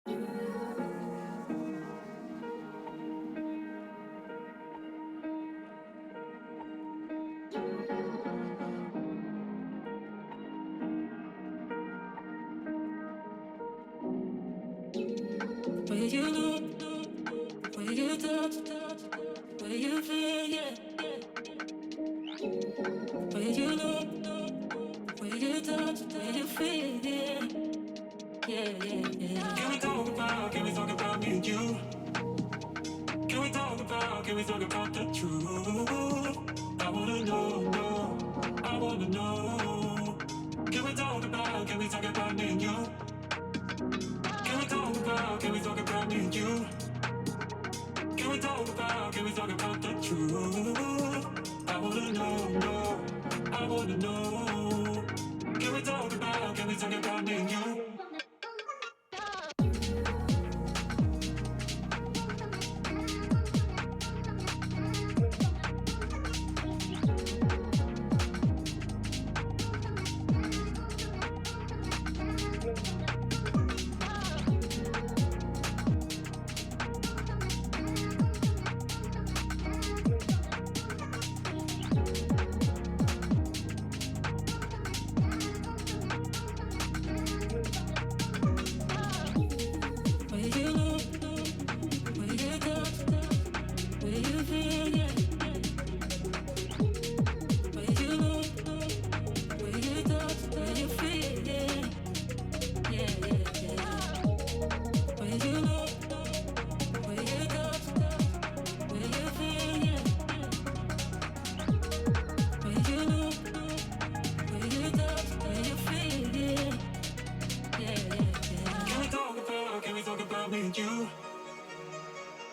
Where you look, where you touch, where you feel, yeah. Where you look, where you touch, where you feel, yeah. Yeah. Can we talk about me and you? Can we talk about the truth? I wanna know, I wanna know. Can we talk about me and you? Can we talk about me and you? Can we talk about the truth? I wanna know, I wanna know. Can we talk about me and you?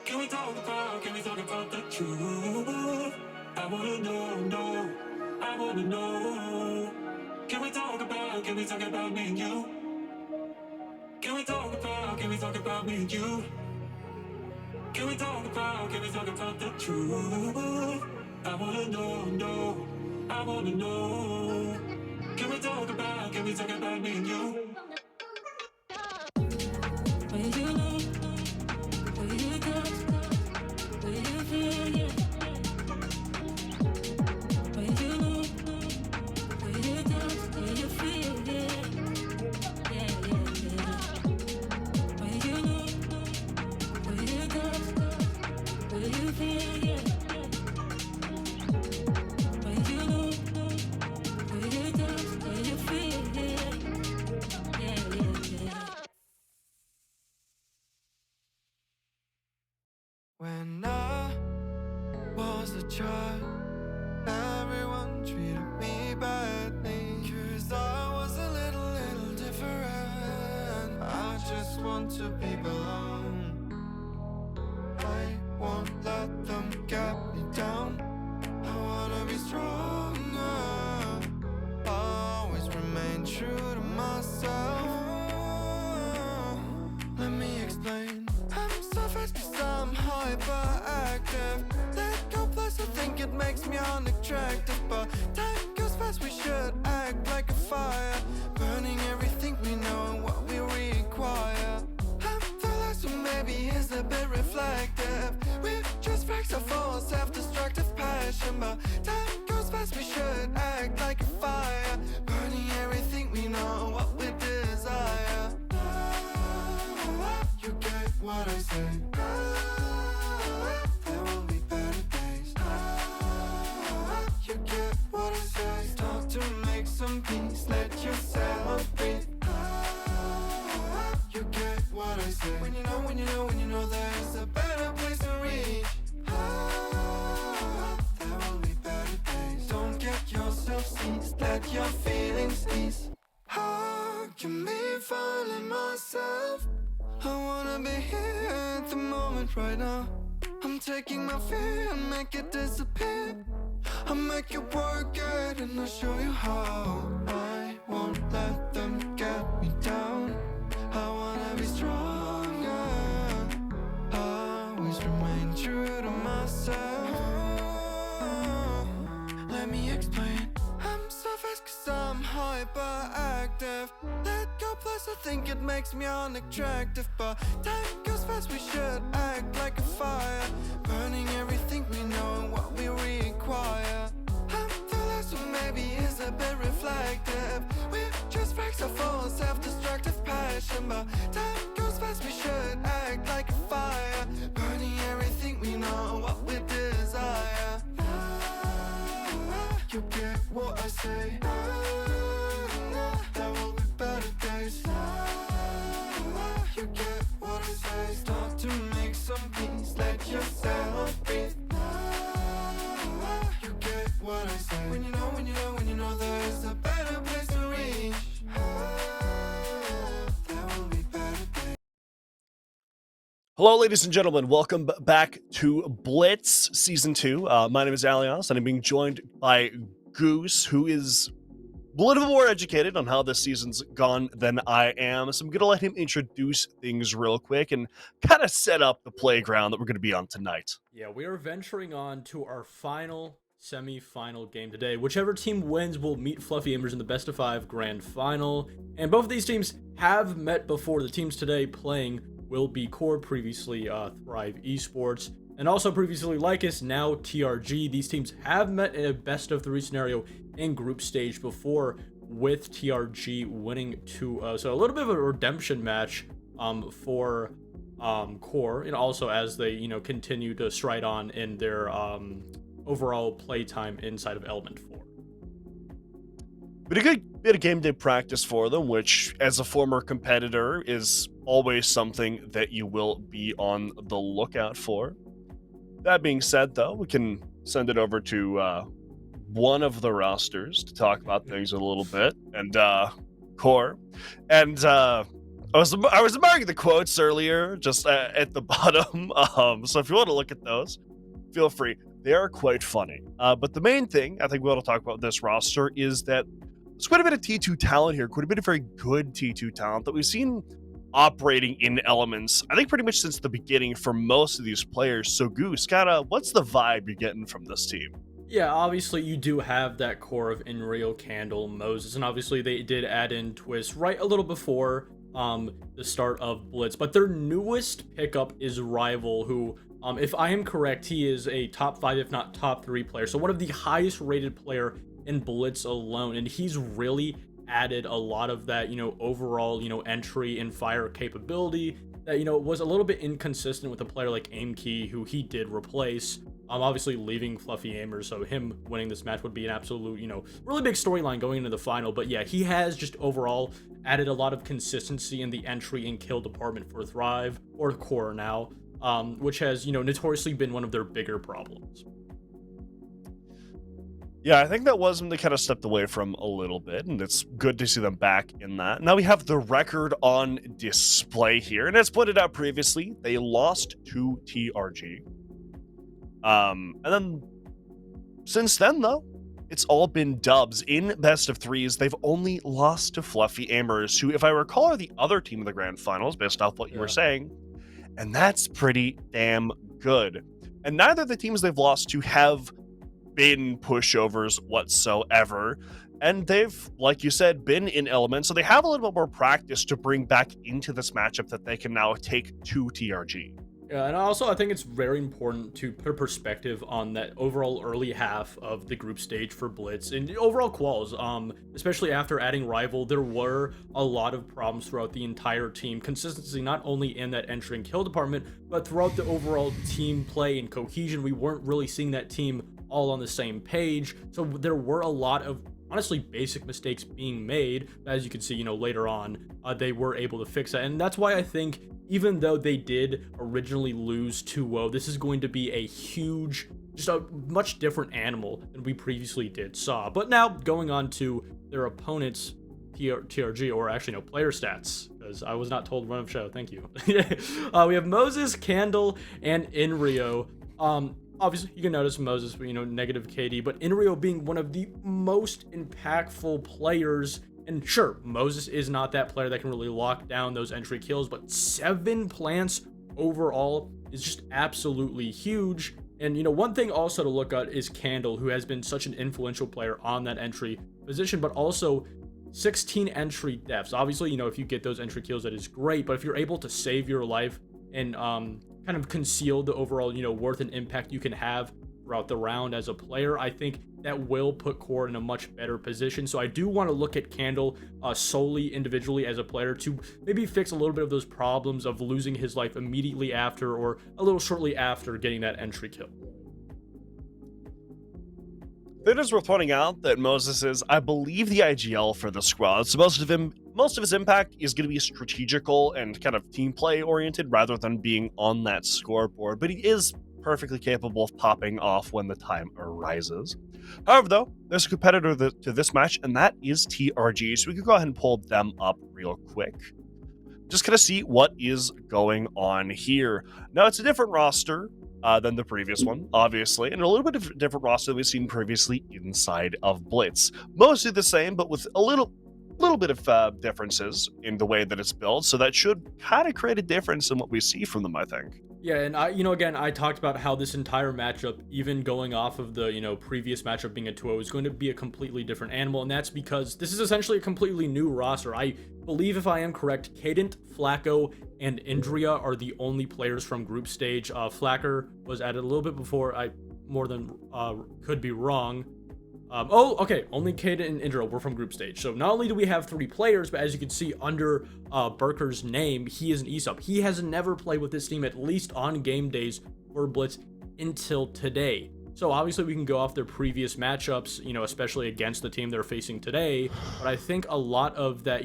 Can we talk about the truth? I wanna know, I wanna know. Can we talk about me and you? Can we talk about me and you? Can we talk about the truth? I wanna know, I wanna know. Can we talk about me and you? Where you look, where you touch, where you feel, yeah. Where you look, where you touch, where you feel, yeah. Where you look, where you touch, where you feel, yeah. Where you look, where you touch, where you feel, yeah. When I was a child, everyone treated me badly, 'cause I was a little different. I just want to be belong. I won't let them get me down. I wanna be stronger, always remain true to myself. Let me explain. I'm so fast 'cause I'm hyperactive. Let go plus I think it makes me unattractive. But time goes fast, we should act like a fire, burning everything we know and what we require. I'm the last who maybe is a bit reflective. We're just facts of all self-destructive passion. But time goes fast, we should act like a fire, burning everything we know and what we desire. You get what I say. There will be better days. You get what I say. Start to make some peace, let yourself breathe. You get what I say. When you know there's a better place to reach. There will be better days. Don't get yourself seized, let your feelings ease. How can me finding myself? I wanna be here at the moment right now. I'm taking my fear and make it disappear. I'll make you work it and I'll show you how. I won't let them get me down. I wanna be stronger, always remain true to myself. Let me explain. I'm so fast 'cause I'm hyperactive. Let go plus I think it makes me unattractive, but time goes fast, we should act like a fire, burning everything we know and what we require. I'm the last who maybe is a bit reflective, we're just facts of full self-destructive passion, but time goes fast, we should act like a fire, burning everything we know and what we desire. You get what I say. There will be better days. You get what I say. Start to make some peace. Let yourself breathe. You get what I say. When you know there's a better place to reach. There will be better days. Hello, ladies and gentlemen. Welcome back to Blitz Season 2. My name is Alias, and I'm being joined by Goose, who is a little more educated on how this season's gone than I am. So I'm going to let him introduce things real quick and kind of set up the playground that we're going to be on tonight. Yeah, we are venturing on to our final semi-final game today. Whichever team wins will meet Fluffy Embers in the best of 5 grand final. And both of these teams have met before. The teams today playing will be QOR, previously Thrive Esports, and also previously Lycus, now TRG. These teams have met in a best of 3 scenario in group stage before, with TRG winning 2-0. So a little bit of a redemption match for QOR, and also as they continue to stride on in their overall playtime inside of Element 4. But a good bit of game day practice for them, which, as a former competitor, is always something that you will be on the lookout for. That being said, though, we can send it over to one of the rosters to talk about things a little bit, and QOR. And I was admiring the quotes earlier, just at the bottom. So if you want to look at those, feel free. They are quite funny. But the main thing I think we want to talk about with this roster is that there's quite a bit of T2 talent here, quite a bit of very good T2 talent that we've seen operating in Elements, I think pretty much since the beginning for most of these players. So Goose, what's the vibe you're getting from this team? Yeah, obviously you do have that core of Inrio, Candle, Moses, and obviously they did add in Twist right a little before the start of Blitz. But their newest pickup is Rival, who, if I am correct, he is a top 5, if not top 3 player. So one of the highest rated player in Blitz alone, and he's really added a lot of that, overall, entry and fire capability that, was a little bit inconsistent with a player like Aimkey, who he did replace, obviously leaving Fluffy Aimers, so him winning this match would be an absolute, really big storyline going into the final. But yeah, he has just overall added a lot of consistency in the entry and kill department for Thrive, or QOR now, which has, notoriously been one of their bigger problems. Yeah, I think that was something they kind of stepped away from a little bit, and it's good to see them back in that. Now we have the record on display here, and as pointed out previously, they lost to TRG. And then, since then, though, it's all been dubs. In best of 3s, they've only lost to Fluffy Aimers, who, if I recall, are the other team in the grand finals, based off what you were saying, and that's pretty damn good. And neither of the teams they've lost to have been pushovers whatsoever, and they've, like you said, been in Elements, so they have a little bit more practice to bring back into this matchup that they can now take to TRG. Yeah, and also I think it's very important to put a perspective on that overall early half of the group stage for Blitz and the overall quals. Especially after adding Rival, there were a lot of problems throughout the entire team. Consistency not only in that entry and kill department, but throughout the overall team play and cohesion. We weren't really seeing that team all on the same page, so there were a lot of honestly basic mistakes being made. As you can see, later on, they were able to fix that, and that's why I think even though they did originally lose 2-0, this is going to be a huge, just a much different animal than we previously saw. But now going on to their opponents, TRG, or actually no, player stats, because I was not told run of show. Thank you. We have Moses, Candle, and Inrio. Obviously, you can notice Moses, negative KD, but Inrio being one of the most impactful players. And sure, Moses is not that player that can really lock down those entry kills, but 7 plants overall is just absolutely huge. And, one thing also to look at is Candle, who has been such an influential player on that entry position, but also 16 entry deaths. Obviously, you know, if you get those entry kills, that is great, but if you're able to save your life and kind of conceal the overall, you know, worth and impact you can have throughout the round as a player, I think that will put Core in a much better position. So I do want to look at Candle solely individually as a player to maybe fix a little bit of those problems of losing his life immediately after or a little shortly after getting that entry kill. It is worth pointing out that Moses is, I believe, the IGL for the squad. So most of his impact is going to be strategical and kind of team play oriented rather than being on that scoreboard. But he is perfectly capable of popping off when the time arises. However, though, there's a competitor to this match, and that is TRG. So we can go ahead and pull them up real quick. Just kind of see what is going on here. Now, it's a different roster than the previous one, obviously, and a little bit of a different roster than we've seen previously inside of Blitz. Mostly the same, but with a little bit of differences in the way that it's built, so that should kind of create a difference in what we see from them, I think. Yeah, and again, I talked about how this entire matchup, even going off of the, previous matchup being a 2-0, is going to be a completely different animal, and that's because this is essentially a completely new roster. I believe, if I am correct, Cadent, Flacco, and Indria are the only players from group stage. Flacker was added a little bit before, I more than could be wrong. Okay, only Cadent and Indra were from group stage. So not only do we have 3 players, but as you can see under Burker's name, he is an ESUP. He has never played with this team, at least on game days for Blitz, until today. So obviously we can go off their previous matchups, especially against the team they're facing today. But I think a lot of that,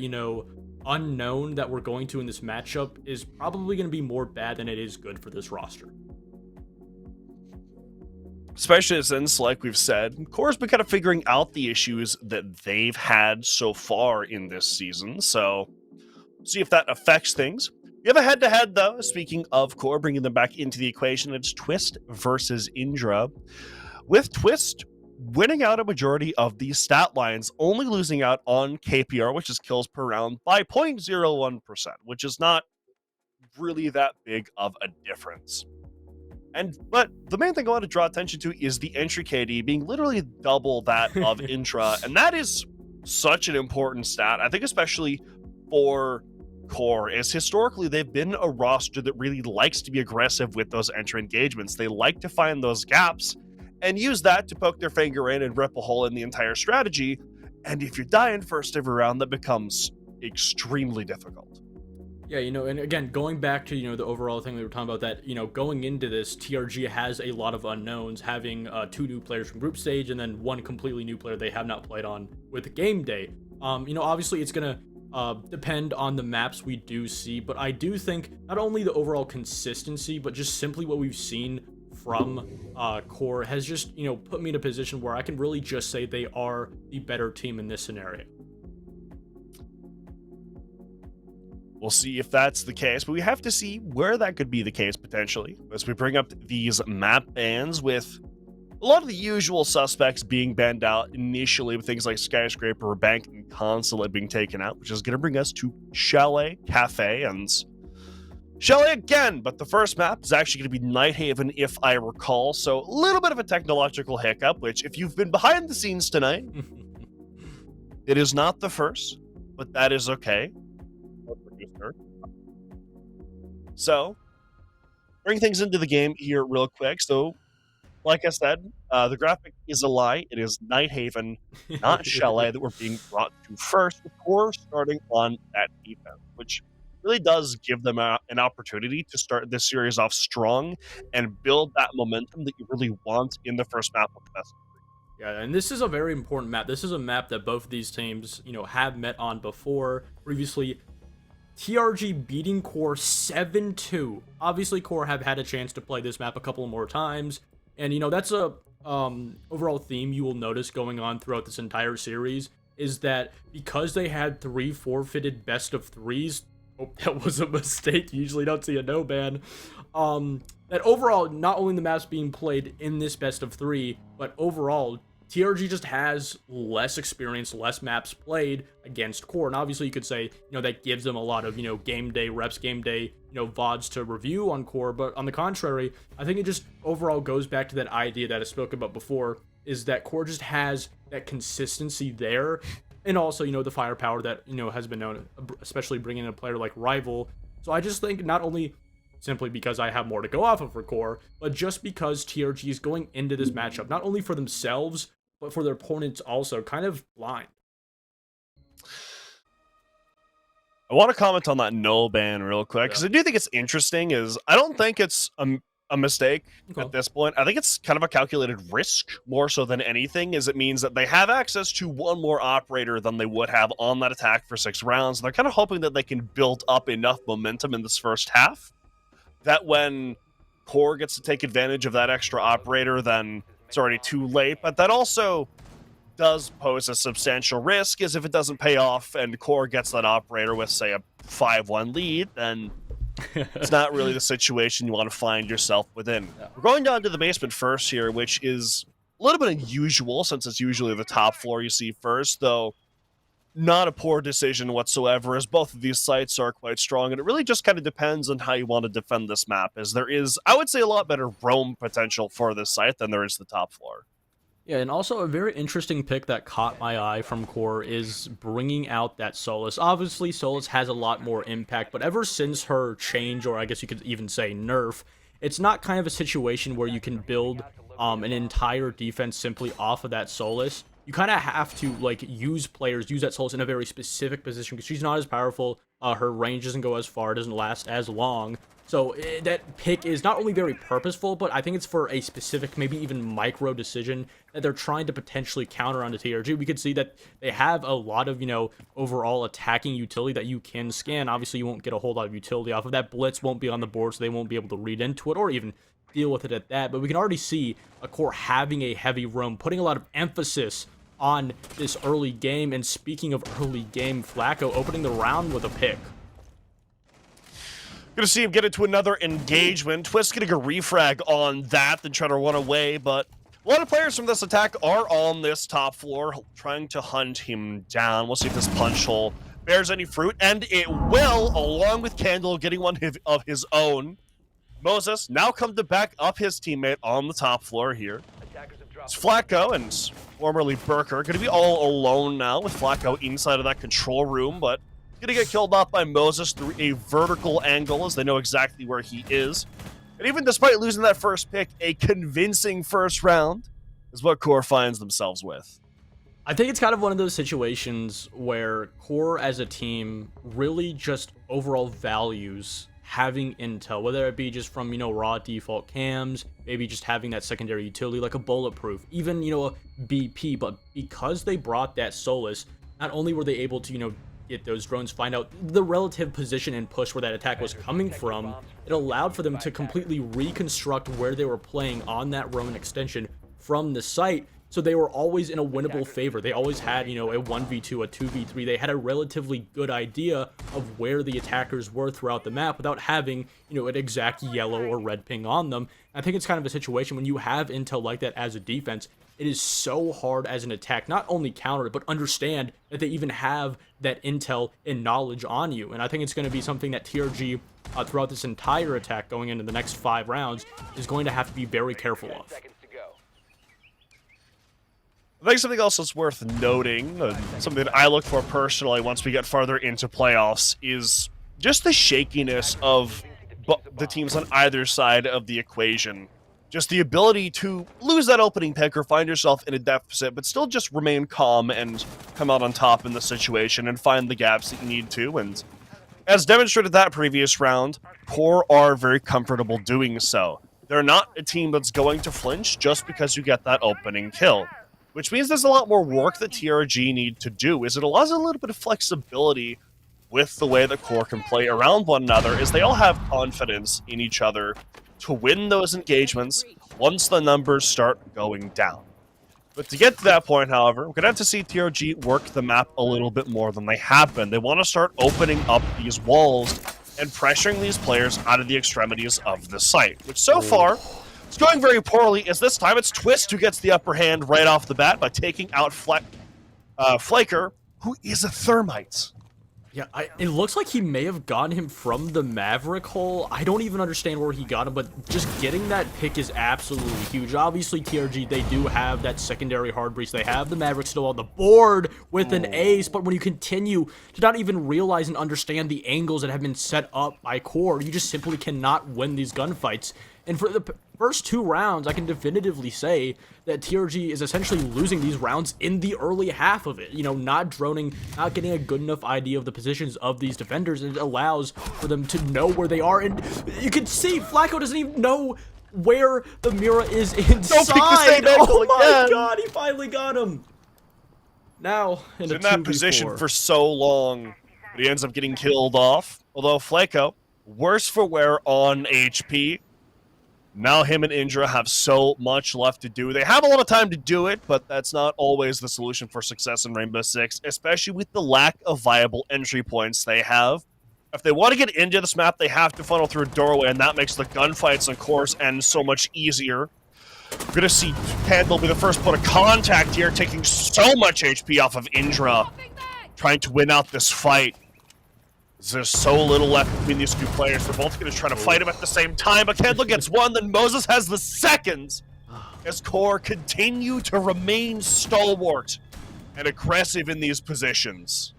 unknown that we're going to in this matchup is probably going to be more bad than it is good for this roster. Especially since, like we've said, Core's been kind of figuring out the issues that they've had so far in this season, so see if that affects things. We have a head-to-head, though, speaking of Core, bringing them back into the equation. It's Twist versus Indra. With Twist winning out a majority of these stat lines, only losing out on KPR, which is kills per round, by 0.01%, which is not really that big of a difference. But the main thing I want to draw attention to is the entry KD being literally double that of Intra, and that is such an important stat, I think, especially for Core, as historically they've been a roster that really likes to be aggressive with those entry engagements. They like to find those gaps and use that to poke their finger in and rip a hole in the entire strategy, and if you're dying first every round, that becomes extremely difficult. Yeah, and again, going back to, the overall thing we were talking about, that, going into this, TRG has a lot of unknowns, having 2 new players from group stage and then 1 completely new player they have not played on with game day. Obviously it's going to depend on the maps we do see, but I do think not only the overall consistency, but just simply what we've seen from Core has just, put me in a position where I can really just say they are the better team in this scenario. We'll see if that's the case, but we have to see where that could be the case potentially as we bring up these map bans, with a lot of the usual suspects being banned out initially, with things like Skyscraper, Bank, and Consulate being taken out, which is going to bring us to Chalet, Cafe, and Chalet again. But the first map is actually going to be Nighthaven, if I recall, so a little bit of a technological hiccup, which, if you've been behind the scenes tonight, it is not the first, but that is okay. So, bring things into the game here real quick. So, like I said, the graphic is a lie. It is Nighthaven, not Chalet, that we're being brought to first, of course, starting on that defense, which really does give them an opportunity to start this series off strong and build that momentum that you really want in the first map of the best. Yeah, and this is a very important map. This is a map that both of these teams, have met on before. Previously, TRG beating Core 7-2. Obviously, Core have had a chance to play this map a couple more times, and that's a overall theme you will notice going on throughout this entire series, is that because they had 3 forfeited best of 3s, that was a mistake, you usually don't see a no ban, that overall, not only the maps being played in this best of 3, but overall, TRG just has less experience, less maps played against Core. And obviously you could say, that gives them a lot of, game day reps, game day, VODs to review on Core. But on the contrary, I think it just overall goes back to that idea that I spoke about before, is that Core just has that consistency there. and also, the firepower that, has been known, especially bringing in a player like Rival. So I just think not only simply because I have more to go off of for Core, but just because TRG is going into this matchup, not only for themselves, but for their opponents also, kind of blind. I want to comment on that no ban real quick, because I do think it's interesting. I don't think it's a mistake at this point. I think it's kind of a calculated risk more so than anything, as it means that they have access to one more operator than they would have on that attack for 6 rounds. They're kind of hoping that they can build up enough momentum in this first half that when Core gets to take advantage of that extra operator, then it's already too late. But that also does pose a substantial risk, is if it doesn't pay off and Core gets that operator with, say, a 5-1 lead, then it's not really the situation you want to find yourself within. Yeah. We're going down to the basement first here, which is a little bit unusual since it's usually the top floor you see first, though not a poor decision whatsoever, as both of these sites are quite strong, and it really just kind of depends on how you want to defend this map, as there is, I would say, a lot better roam potential for this site than there is the top floor. Yeah, and also a very interesting pick that caught my eye from Core is bringing out that Solus. Obviously, Solus has a lot more impact, but ever since her change, or I guess you could even say nerf, it's not kind of a situation where you can build an entire defense simply off of that Solus. You kind of have to, use that Solus in a very specific position, because she's not as powerful, her range doesn't go as far, doesn't last as long. So that pick is not only very purposeful, but I think it's for a specific, maybe even micro decision that they're trying to potentially counter on the TRG. We could see that they have a lot of, overall attacking utility that you can scan. Obviously, you won't get a whole lot of utility off of that. Blitz won't be on the board, so they won't be able to read into it or even deal with it at that. But we can already see a Core having a heavy roam, putting a lot of emphasis on this early game. And speaking of early game, Flacco opening the round with a pick. Gonna see him get into another engagement. Twist getting a refrag on that, then try to run away, but a lot of players from this attack are on this top floor, trying to hunt him down. We'll see if this punch hole bears any fruit, and it will, along with Candle getting one of his own. Moses now come to back up his teammate on the top floor here. It's Flacco and formerly Burker gonna be all alone now, with Flacco inside of that control room, but gonna get killed off by Moses through a vertical angle, as they know exactly where he is. And even despite losing that first pick, a convincing first round is what Core finds themselves with. I think it's kind of one of those situations where Core as a team really just overall values having intel, whether it be just from, raw default cams, maybe just having that secondary utility like a bulletproof, even, a BP. But because they brought that Solus, not only were they able to, get those drones, find out the relative position and push where that attack was coming from, it allowed for them to completely reconstruct where they were playing on that Roman extension from the site. So they were always in a winnable favor. They always had, a 1v2, a 2v3. They had a relatively good idea of where the attackers were throughout the map without having, an exact yellow or red ping on them. I think it's kind of a situation when you have intel like that as a defense, it is so hard as an attack, not only counter it, but understand that they even have that intel and knowledge on you. And I think it's going to be something that TRG, throughout this entire attack going into the next 5 rounds, is going to have to be very careful of. I think something else that's worth noting, something that I look for personally once we get farther into playoffs, is just the shakiness of the teams on either side of the equation. Just the ability to lose that opening pick or find yourself in a deficit, but still just remain calm and come out on top in the situation and find the gaps that you need to. And as demonstrated that previous round, Core are very comfortable doing so. They're not a team that's going to flinch just because you get that opening kill. Which means there's a lot more work that TRG need to do, is it allows a little bit of flexibility with the way that Core can play around one another, as they all have confidence in each other to win those engagements once the numbers start going down. But to get to that point, however, we're going to have to see TRG work the map a little bit more than they have been. They want to start opening up these walls and pressuring these players out of the extremities of the site, which so far it's going very poorly, as this time it's Twist who gets the upper hand right off the bat by taking out Flaker, who is a thermite. Yeah, it looks like he may have gotten him from the Maverick hole. I don't even understand where he got him, but just getting that pick is absolutely huge. Obviously, TRG, they do have that secondary hard breach. They have the Maverick still on the board with an ace, but when you continue to not even realize and understand the angles that have been set up by QOR, you just simply cannot win these gunfights. And for the first 2 rounds, I can definitively say that TRG is essentially losing these rounds in the early half of it. You know, not droning, not getting a good enough idea of the positions of these defenders, and it allows for them to know where they are. And you can see Flacco doesn't even know where the Mira is inside. Oh my god, he finally got him. Now, in that position for so long, but he ends up getting killed off. Although Flacco, worse for wear on HP. Now him and Indra have so much left to do. They have a lot of time to do it, but that's not always the solution for success in Rainbow Six, especially with the lack of viable entry points they have. If they want to get into this map, they have to funnel through a doorway, and that makes the gunfights, of course, end so much easier. We're going to see Candle be the first point of contact here, taking so much HP off of Indra, trying to win out this fight. There's so little left between these two players. They're both going to try to fight him at the same time. But Kendall gets one, then Moses has the second. As QOR continue to remain stalwart and aggressive in these positions.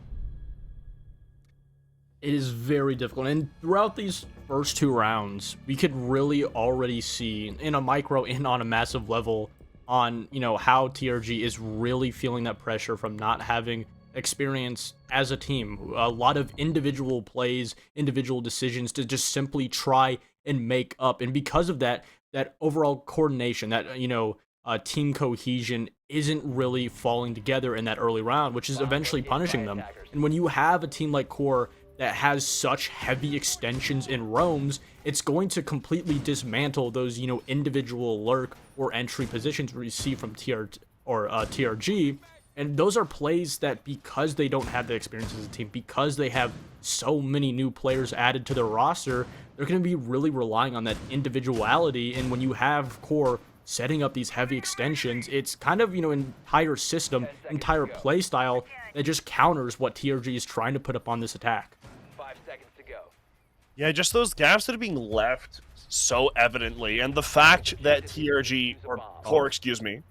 It is very difficult. And throughout these first 2 rounds, we could really already see in a micro and on a massive level on, you know, how TRG is really feeling that pressure from not having experience as a team, a lot of individual plays, individual decisions to just simply try and make up. And because of that, that overall coordination, that, you know, team cohesion isn't really falling together in that early round, which is eventually punishing them. And when you have a team like QOR that has such heavy extensions in roams, it's going to completely dismantle those, you know, individual lurk or entry positions we see from TRG. And those are plays that, because they don't have the experience as a team, because they have so many new players added to their roster, they're going to be really relying on that individuality. And when you have QOR setting up these heavy extensions, it's kind of, you know, entire system, entire play style that just counters what TRG is trying to put up on this attack. 5 seconds to go. Yeah, just those gaps that are being left so evidently. And the fact that TRG, or QOR, excuse me,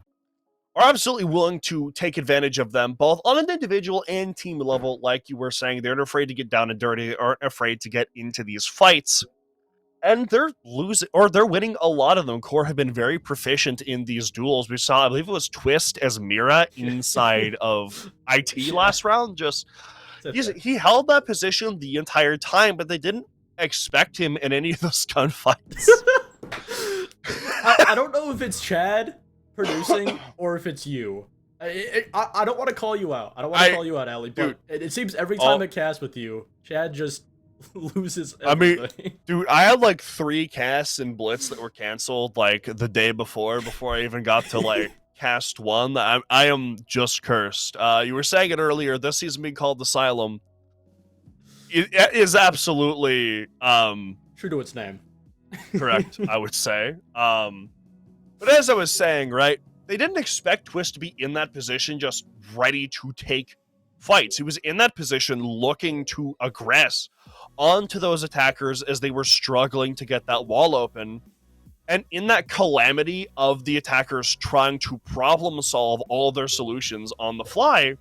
are absolutely willing to take advantage of them, both on an individual and team level. Like you were saying, they're not afraid to get down and dirty, aren't afraid to get into these fights. And they're losing, or they're winning a lot of them. QOR have been very proficient in these duels. We saw, I believe it was Twist as Mira inside of IT last round. Just he held that position the entire time, but they didn't expect him in any of those gunfights. I don't know if it's Chad producing or if it's you. I don't want to call you out. I don't want to call you out, Ali, but it seems every time I cast with you, Chad just loses everything. I mean, dude, I had like 3 casts in Blitz that were canceled like the day before I even got to like cast 1. I am just cursed. You were saying it earlier, this season being called Asylum it is absolutely true to its name. Correct, I would say. But as I was saying, right, they didn't expect Twist to be in that position just ready to take fights. He was in that position looking to aggress onto those attackers as they were struggling to get that wall open. And in that calamity of the attackers trying to problem solve all their solutions on the fly,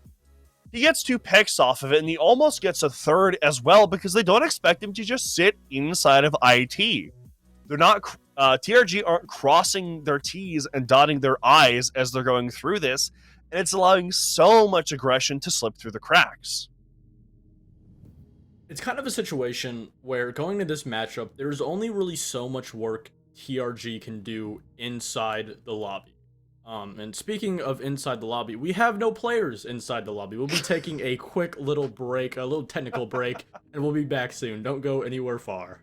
he gets 2 picks off of it, and he almost gets a 3rd as well because they don't expect him to just sit inside of IT. They're not... TRG aren't crossing their T's and dotting their I's as they're going through this, and it's allowing so much aggression to slip through the cracks. It's kind of a situation where going to this matchup, there's only really so much work TRG can do inside the lobby. And speaking of inside the lobby, we have no players inside the lobby. We'll be taking a quick little break, a little technical break, and we'll be back soon. Don't go anywhere far.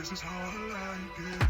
This is how I like it.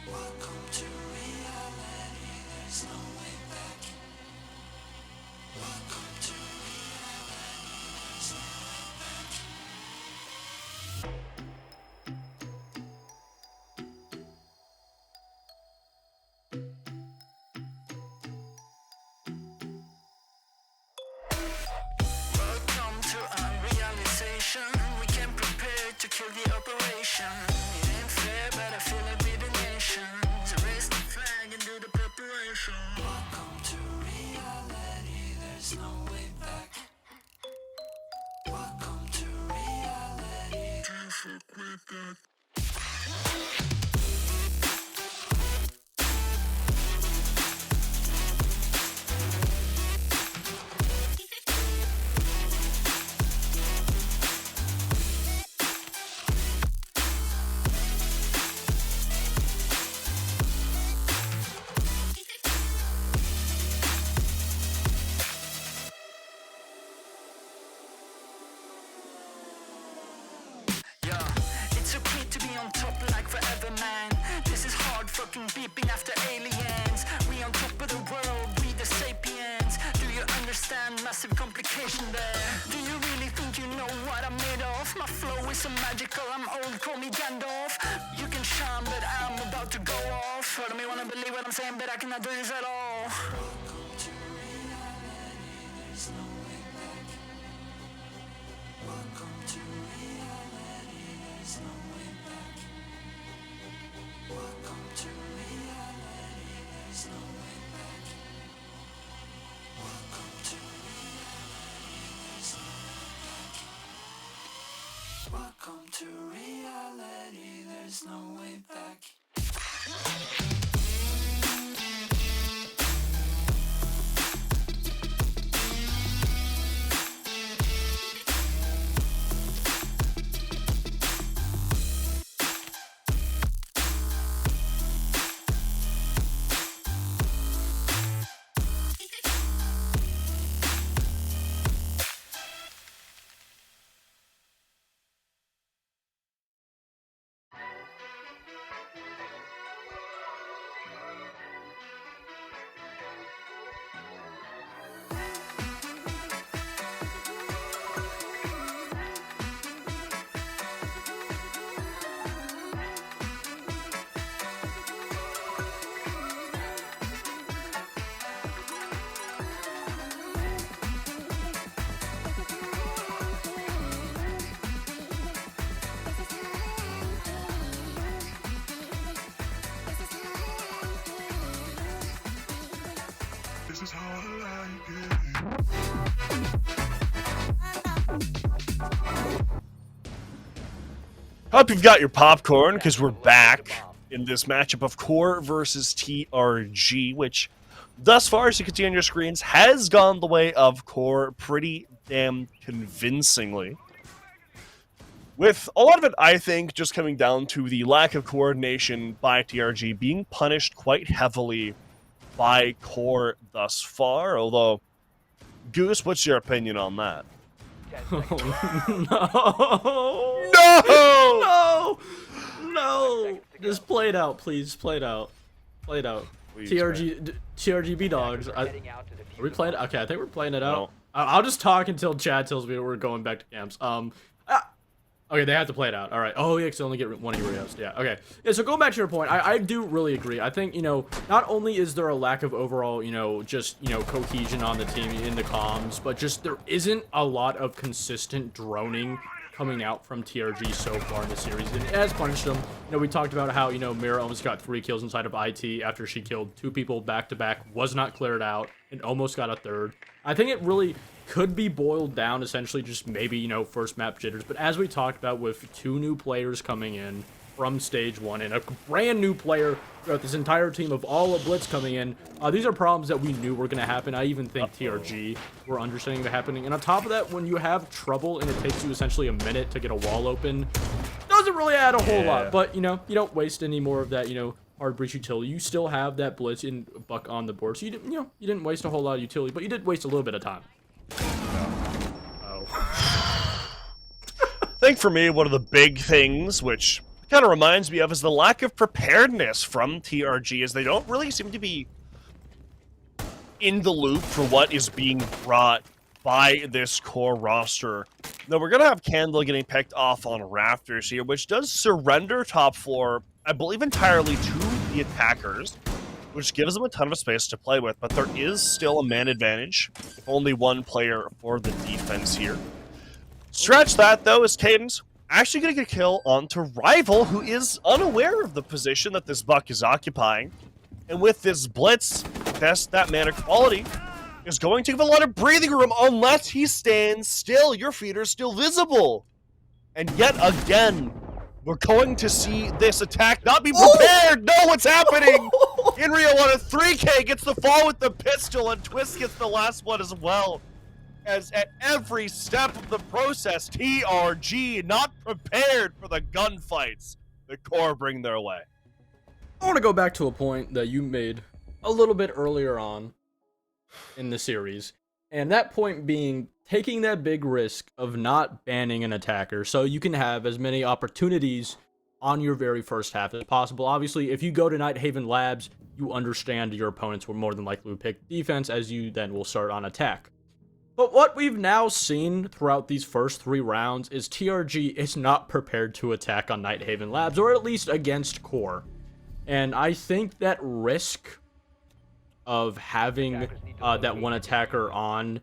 Welcome to Yeah, it's okay to be on top like forever, man. This is hard fucking beeping after aliens. We on top of the world, we the sapiens. Do you understand massive complication there? Do you really think you know what I'm made of? My flow is so magical, I'm old, call me Gandalf. You can shine, but I'm about to go off. Heard me wanna believe what I'm saying, but I cannot do this at all. Welcome to reality, there's no way back. Welcome to reality, there's no way back. Welcome to reality, there's no way back. Welcome to reality, there's no way back. Welcome to reality, there's no way back. This is how I like it. Hope you've got your popcorn, because we're back in this matchup of QOR versus TRG, which, thus far, as you can see on your screens, has gone the way of QOR pretty damn convincingly. With a lot of it, I think, just coming down to the lack of coordination by TRG being punished quite heavily by QOR thus far, although, Goose, what's your opinion on that? Oh, No! no! Just play it out, please. Play it out. Play it out. Please, TRGB dogs. Are we playing it? Okay, I think we're playing it out. No. I'll just talk until Chad tells me we're going back to camps. Okay, they have to play it out. All right. Oh, yeah, because they only get one Urios. Yeah, okay. Yeah, so going back to your point, I do really agree. I think, not only is there a lack of overall, cohesion on the team in the comms, but just there isn't a lot of consistent droning coming out from TRG so far in the series. And it has punished them. We talked about how, Mira almost got 3 kills inside of IT after she killed 2 people back-to-back, was not cleared out, and almost got a 3rd. I think it really could be boiled down essentially just maybe, first map jitters. But as we talked about with 2 new players coming in from stage 1 and a brand new player throughout this entire team of all of Blitz coming in, these are problems that we knew were going to happen. I even think TRG were understanding they're happening. And on top of that, when you have trouble and it takes you essentially a minute to get a wall open, doesn't really add a whole lot. But, you don't waste any more of that, hard breach utility. You still have that Blitz in Buck on the board. So you didn't waste a whole lot of utility, but you did waste a little bit of time. I think for me, one of the big things, which kind of reminds me of, is the lack of preparedness from TRG, as they don't really seem to be in the loop for what is being brought by this core roster. Now, we're going to have Candle getting picked off on Rafters here, which does surrender top floor, I believe, entirely to the attackers, which gives them a ton of space to play with, but there is still a man advantage. Only one player for the defense here. Stretch that, though, is Cadence actually going to get a kill onto Rival, who is unaware of the position that this Buck is occupying. And with this Blitz, that mana quality is going to give a lot of breathing room unless he stands still. Your feet are still visible. And yet again, We're going to see this attack not be prepared. No, what's happening? Inrio on a 3K gets the fall with the pistol, and Twist gets the last one as well. As at every step of the process, TRG not prepared for the gunfights the core bring their way. I want to go back to a point that you made a little bit earlier on in the series, and that point being taking that big risk of not banning an attacker so you can have as many opportunities on your very first half as possible. Obviously, if you go to Nighthaven Labs, you understand your opponents will more than likely pick defense, as you then will start on attack. But what we've now seen throughout these first 3 rounds is TRG is not prepared to attack on Nighthaven Labs, or at least against core. And I think that risk of having that one attacker on,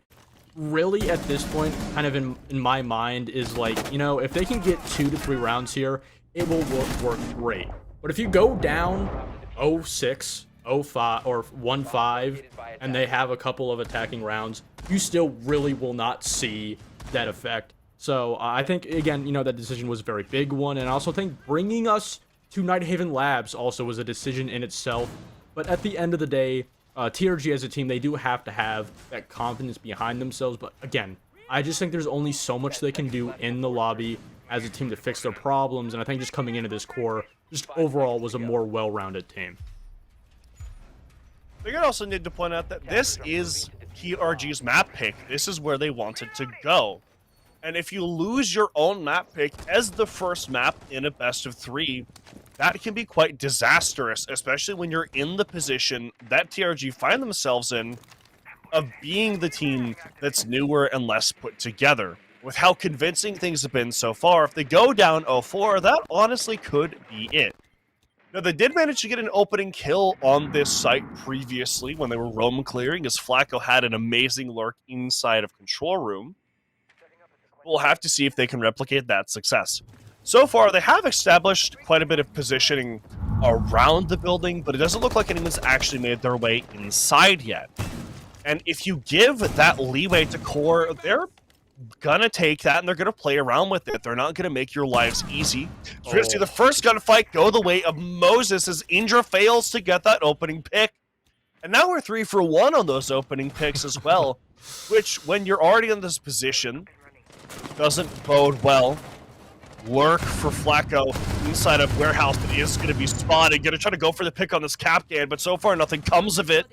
really at this point, kind of in my mind, is like, you know, if they can get 2 to 3 rounds here, it will work great. But if you go down 0-6, 0-5, or 1-5, and they have a couple of attacking rounds, you still really will not see that effect. So I think, again, you know, that decision was a very big one, and I also think bringing us to Nighthaven Labs also was a decision in itself. But at the end of the day, TRG as a team, they do have to have that confidence behind themselves. But again, I just think there's only so much they can do in the lobby as a team to fix their problems, and I think just coming into this core, just overall was a more well-rounded team. I think I also need to point out that this is TRG's map pick. This is where they wanted to go. And if you lose your own map pick as the first map in a best of 3, that can be quite disastrous, especially when you're in the position that TRG find themselves in of being the team that's newer and less put together. With how convincing things have been so far, if they go down 0-4, that honestly could be it. Now, they did manage to get an opening kill on this site previously when they were roam clearing, as Flacco had an amazing lurk inside of control room. We'll have to see if they can replicate that success. So far, they have established quite a bit of positioning around the building, but it doesn't look like anyone's actually made their way inside yet. And if you give that leeway to core, they're gonna take that and they're gonna play around with it. They're not gonna make your lives easy. We're gonna see the first gunfight go the way of Moses as Indra fails to get that opening pick. And now we're 3 for 1 on those opening picks as well, which, when you're already in this position, doesn't bode well. Lurk for Flacco inside of warehouse, but he is going to be spotted. Going to try to go for the pick on this Capcan, but so far nothing comes of it.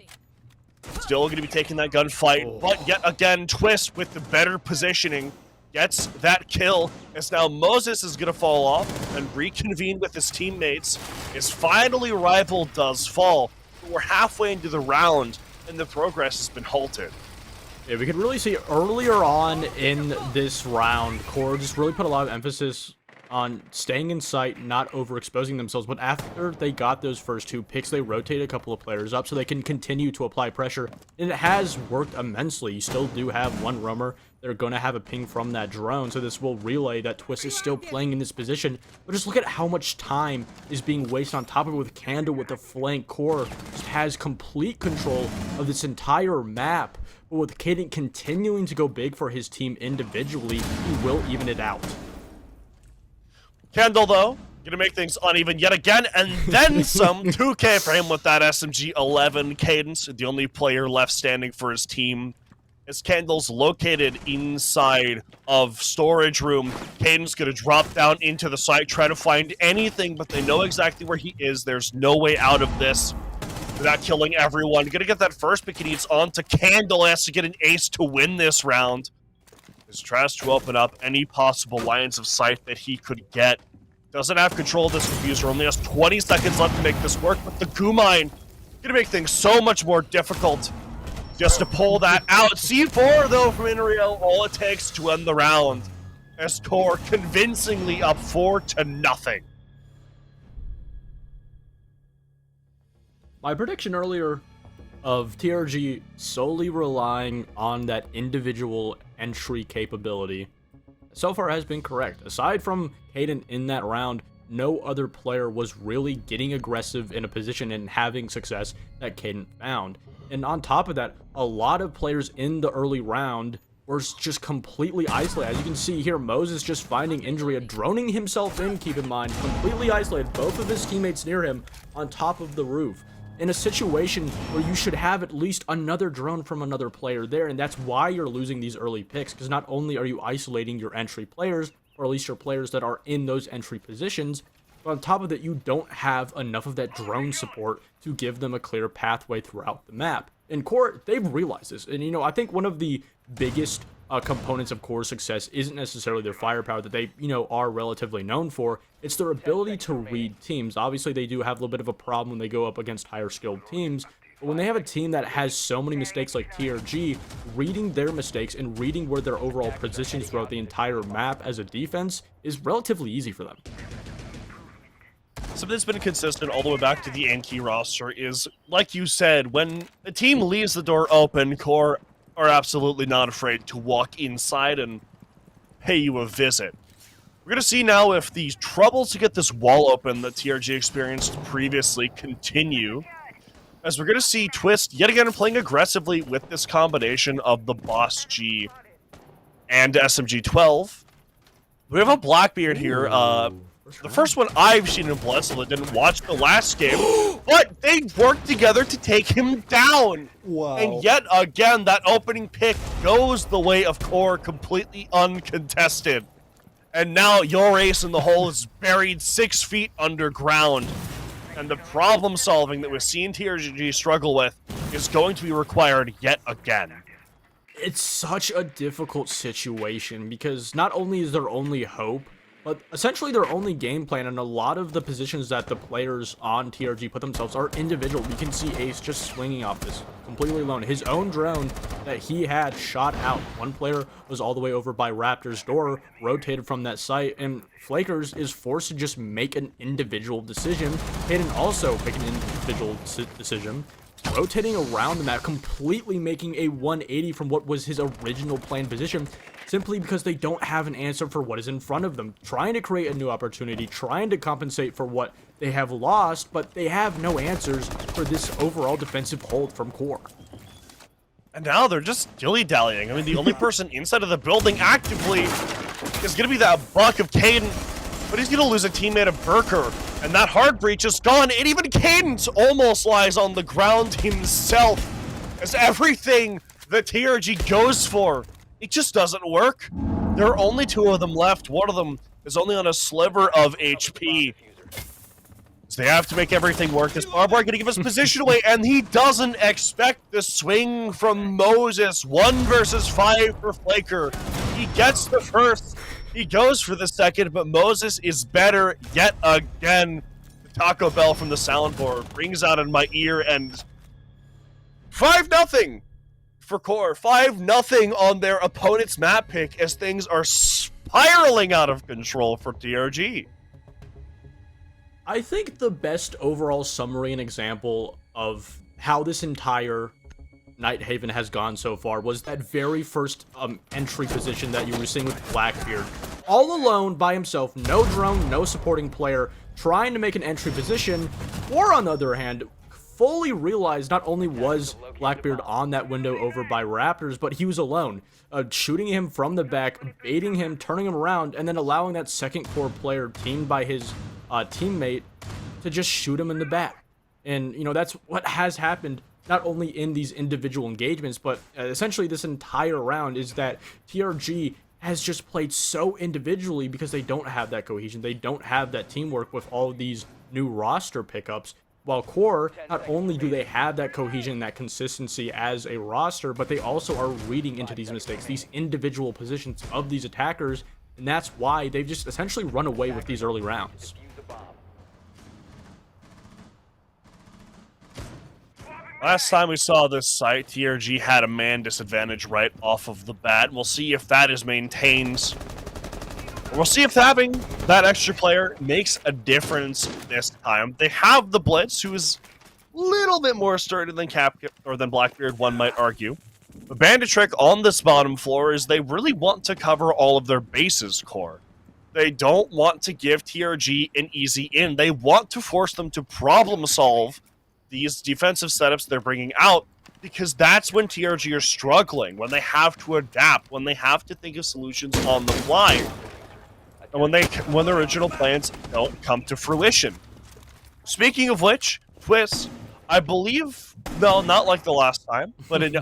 Still going to be taking that gunfight, but yet again, Twist with the better positioning gets that kill, as now Moses is going to fall off and reconvene with his teammates, as finally Rival does fall. But we're halfway into the round, and the progress has been halted. Yeah, we could really see earlier on in this round, core just really put a lot of emphasis on staying in sight, not overexposing themselves. But after they got those first 2 picks, they rotate a couple of players up so they can continue to apply pressure. And it has worked immensely. You still do have one roamer. They're going to have a ping from that drone, so this will relay that Twist is still playing in this position. But just look at how much time is being wasted on top of it with Candle with the flank. Core just has complete control of this entire map. But with Caden continuing to go big for his team individually, he will even it out. Kendall, though, gonna make things uneven yet again, and then some. 2K for him with that SMG-11 Cadence, the only player left standing for his team. As Kendall's located inside of storage room, Cadence gonna drop down into the site, try to find anything, but they know exactly where he is. There's no way out of this without killing everyone. Gonna get that first pick he needs onto Candle, has to get an ace to win this round. He tries to open up any possible lines of sight that he could get. Doesn't have control of this diffuser, only has 20 seconds left to make this work, but the goo mine gonna make things so much more difficult just to pull that out. C4 though from Inrio, all it takes to end the round, as Core convincingly up 4-0. My prediction earlier of TRG solely relying on that individual entry capability so far has been correct. Aside from Caden in that round, no other player was really getting aggressive in a position and having success that Caden found. And on top of that, a lot of players in the early round Core's just completely isolated. As you can see here, Moses just finding injury, droning himself in, keep in mind, completely isolated, both of his teammates near him on top of the roof. In a situation where you should have at least another drone from another player there, and that's why you're losing these early picks, because not only are you isolating your entry players, or at least your players that are in those entry positions, but on top of that, you don't have enough of that drone support to give them a clear pathway throughout the map. In Core, they've realized this, and I think one of the biggest components of Core's success isn't necessarily their firepower that they, are relatively known for. It's their ability to read teams. Obviously, they do have a little bit of a problem when they go up against higher skilled teams, but when they have a team that has so many mistakes like TRG, reading their mistakes and reading where their overall positions throughout the entire map as a defense is relatively easy for them. Something that's been consistent all the way back to the Enki roster is, like you said, when a team leaves the door open, Core are absolutely not afraid to walk inside and pay you a visit. We're going to see now if the troubles to get this wall open that TRG experienced previously continue, as we're going to see Twist yet again playing aggressively with this combination of the Boss G and SMG-12. We have a Blackbeard here, the first one I've seen in BLITZ, so I didn't watch the last game, but they worked together to take him down. Wow. And yet again, that opening pick goes the way of Core, completely uncontested. And now your ace in the hole is buried 6 feet underground. And the problem solving that we've seen TRG struggle with is going to be required yet again. It's such a difficult situation because not only is their only hope, but essentially their only game plan, and a lot of the positions that the players on TRG put themselves are individual. We can see Ace just swinging off this completely alone. His own drone that he had shot out. One player was all the way over by Raptor's door, rotated from that site, and Flakers is forced to just make an individual decision. Hayden also make an individual decision, rotating around the map, completely making a 180 from what was his original planned position, simply because they don't have an answer for what is in front of them, trying to create a new opportunity, trying to compensate for what they have lost, but they have no answers for this overall defensive hold from Core. And now they're just dilly-dallying. I mean, the only person inside of the building actively is going to be that buck of Caden, but he's going to lose a teammate of Burker, and that hard breach is gone, and even Cadence almost lies on the ground himself, as everything that TRG goes for, it just doesn't work. There are only 2 of them left. One of them is only on a sliver of HP. So they have to make everything work. This barbed wire going to give his position away, and he doesn't expect the swing from Moses. 1 versus 5 for Flaker. He gets the first. He goes for the second, but Moses is better yet again. The Taco Bell from the soundboard rings out in my ear, and 5-0 for Core. 5-0 on their opponent's map pick as things are spiraling out of control for TRG. I think the best overall summary and example of how this entire Nighthaven has gone so far was that very first entry position that you were seeing with Blackbeard. All alone by himself, no drone, no supporting player, trying to make an entry position, or on the other hand, fully realized not only was Blackbeard on that window over by Raptors, but he was alone, shooting him from the back, baiting him, turning him around, and then allowing that second core player teamed by his teammate to just shoot him in the back. And, that's what has happened not only in these individual engagements, but essentially this entire round is that TRG has just played so individually because they don't have that cohesion. They don't have that teamwork with all of these new roster pickups. While Core, not only do they have that cohesion and that consistency as a roster, but they also are reading into these mistakes, these individual positions of these attackers, and that's why they've just essentially run away with these early rounds. Last time we saw this site, TRG had a man disadvantage right off of the bat. We'll see if that is maintained. We'll see if having that extra player makes a difference this time. They have the Blitz, who is a little bit more sturdy than than Blackbeard, one might argue. The bandit trick on this bottom floor is they really want to cover all of their bases, Core. They don't want to give TRG an easy in. They want to force them to problem solve these defensive setups they're bringing out because that's when TRG are struggling, when they have to adapt, when they have to think of solutions on the fly, and when their original plans don't come to fruition. Speaking of which, Twist, I believe, no, not like the last time, but in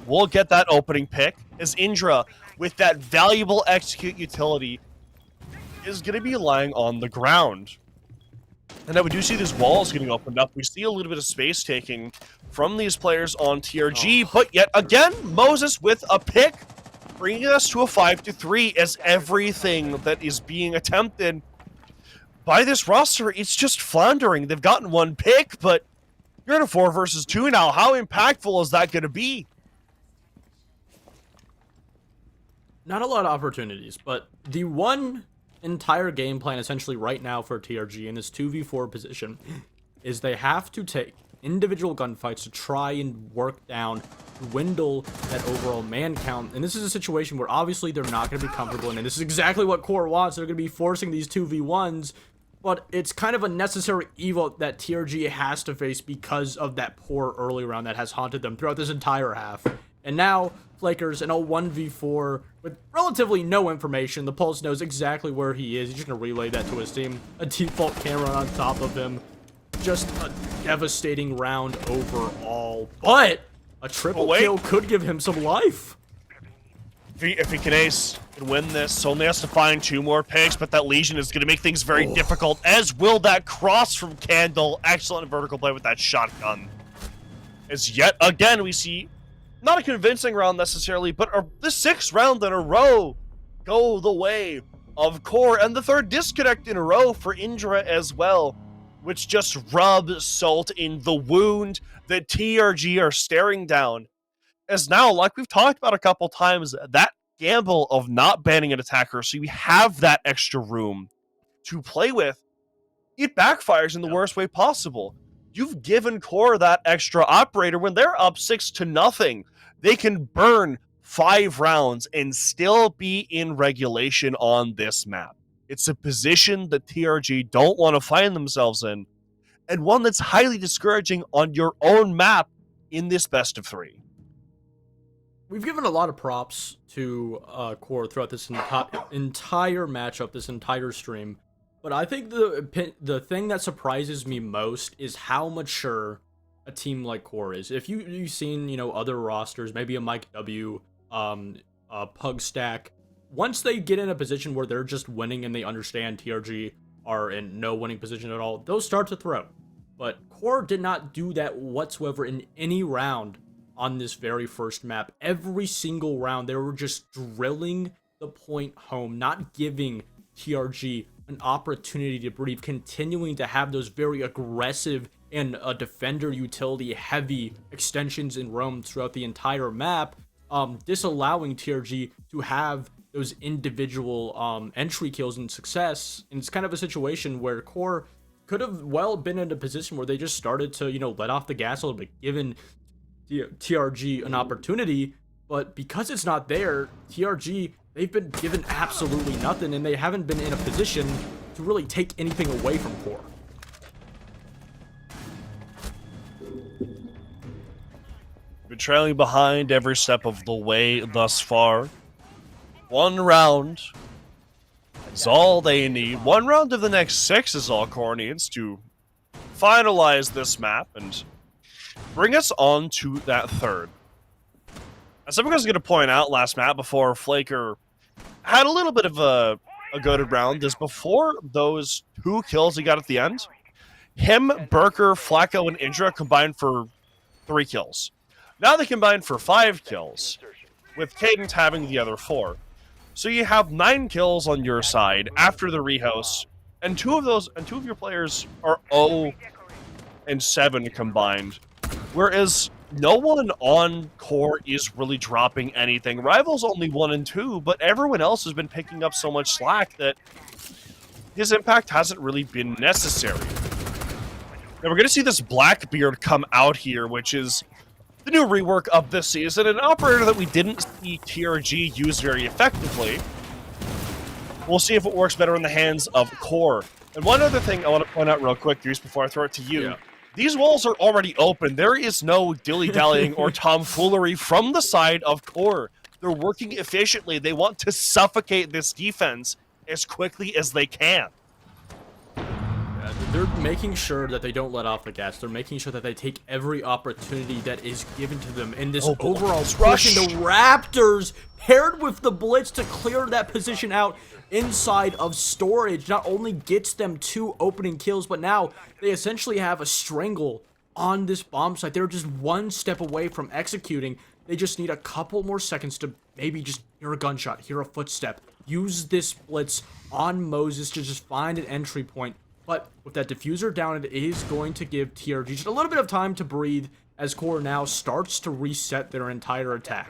we'll get that opening pick as Indra, with that valuable execute utility, is going to be lying on the ground. And now we do see these walls getting opened up. We see a little bit of space taking from these players on TRG, but yet again, Moses with a pick, bringing us to a 5-3 as everything that is being attempted by this roster, it's just floundering. They've gotten one pick, but you're in a 4 versus 2 now. How impactful is that going to be? Not a lot of opportunities, but the one entire game plan essentially right now for TRG in this 2v4 position is they have to take individual gunfights to try and work down, dwindle that overall man count. And this is a situation where obviously they're not going to be comfortable in, and this is exactly what QOR wants. They're going to be forcing these 2v1s, but it's kind of a necessary evil that TRG has to face because of that poor early round that has haunted them throughout this entire half. And now Flakers in a 1v4 with relatively no information. The Pulse knows exactly where he is. He's just going to relay that to his team. A default camera on top of him. Just a devastating round overall. But a triple kill could give him some life. If he can ace and win this, only has to find 2 more picks, but that Legion is going to make things very difficult, as will that cross from Candle. Excellent vertical play with that shotgun. As yet again, we see not a convincing round necessarily, but the 6th round in a row go the way of QOR, and the 3rd disconnect in a row for Indra as well, which just rubs salt in the wound that TRG are staring down. As now, like we've talked about a couple times, that gamble of not banning an attacker, so you have that extra room to play with, it backfires in the worst way possible. You've given QOR that extra operator when they're up 6-0. They can burn 5 rounds and still be in regulation on this map. It's a position that TRG don't want to find themselves in, and one that's highly discouraging on your own map in this best of 3. We've given a lot of props to QOR throughout this entire matchup, this entire stream. But I think the thing that surprises me most is how mature a team like QOR is. If you've seen, other rosters, maybe a Mike W, Pug Stack, once they get in a position where they're just winning and they understand TRG are in no winning position at all, they'll start to throw. But QOR did not do that whatsoever in any round on this very first map. Every single round, they were just drilling the point home, not giving TRG an opportunity to breathe, continuing to have those very aggressive and defender utility heavy extensions and roams throughout the entire map, disallowing TRG to have those individual entry kills and success. And it's kind of a situation where QOR could have well been in a position where they just started to, let off the gas a little bit, given TRG an opportunity. But because it's not there, TRG, they've been given absolutely nothing, and they haven't been in a position to really take anything away from QOR. Been trailing behind every step of the way thus far. 1 round is all they need. 1 round of the next 6 is all QOR needs to finalize this map and bring us on to that 3rd. As I was going to point out last map before Flaker had a little bit of a goated round, is before those 2 kills he got at the end, him, Burker, Flacco, and Indra combined for 3 kills. Now they combine for 5 kills, with Cadence having the other 4. So you have 9 kills on your side after the rehouse, and 2 of your players are 0 and 7 combined, whereas no one on QOR is really dropping anything. Rival's only 1 and 2, but everyone else has been picking up so much slack that his impact hasn't really been necessary. Now we're going to see this Blackbeard come out here, which is the new rework of this season, an operator that we didn't see TRG use very effectively. We'll see if it works better in the hands of QOR. And one other thing I want to point out real quick, Dries, before I throw it to you. Yeah. These walls are already open. There is no dilly-dallying or tomfoolery from the side of QOR. They're working efficiently. They want to suffocate this defense as quickly as they can. They're making sure that they don't let off the gas. They're making sure that they take every opportunity that is given to them in this overall push. And the Raptors, paired with the Blitz to clear that position out inside of storage, not only gets them 2 opening kills, but now they essentially have a strangle on this bomb site. They're just 1 step away from executing. They just need a couple more seconds to maybe just hear a gunshot, hear a footstep, use this Blitz on Moses to just find an entry point. But with that diffuser down, it is going to give TRG just a little bit of time to breathe as QOR now starts to reset their entire attack.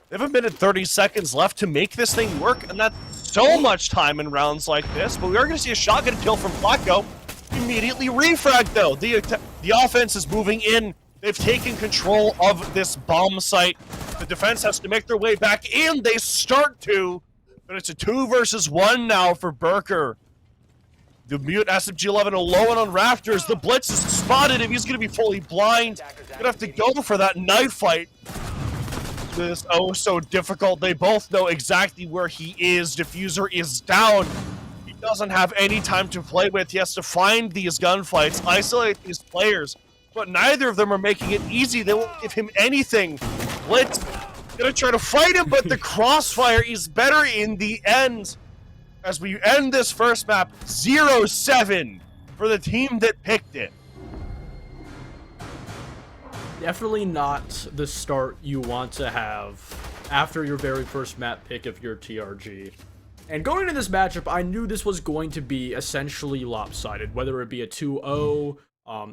They have 1:30 seconds left to make this thing work, and that's so much time in rounds like this. But we are going to see a shotgun kill from Flacco. Immediately refrag, though. The offense is moving in. They've taken control of this bomb site. The defense has to make their way back in. They start to, but it's a 2 versus 1 now for Burker. The mute SMG-11 alone on Raptors. The Blitz is spotted him. He's going to be fully blind. Going to have to go for that knife fight. This is oh so difficult. They both know exactly where he is. Diffuser is down. He doesn't have any time to play with. He has to find these gunfights, isolate these players. But neither of them are making it easy. They won't give him anything. Blitz going to try to fight him, but the crossfire is better in the end. As we end this first map, 0-7 for the team that picked it. Definitely not the start you want to have after your very first map pick of your TRG. And going into this matchup, I knew this was going to be essentially lopsided, whether it be a 2-0, I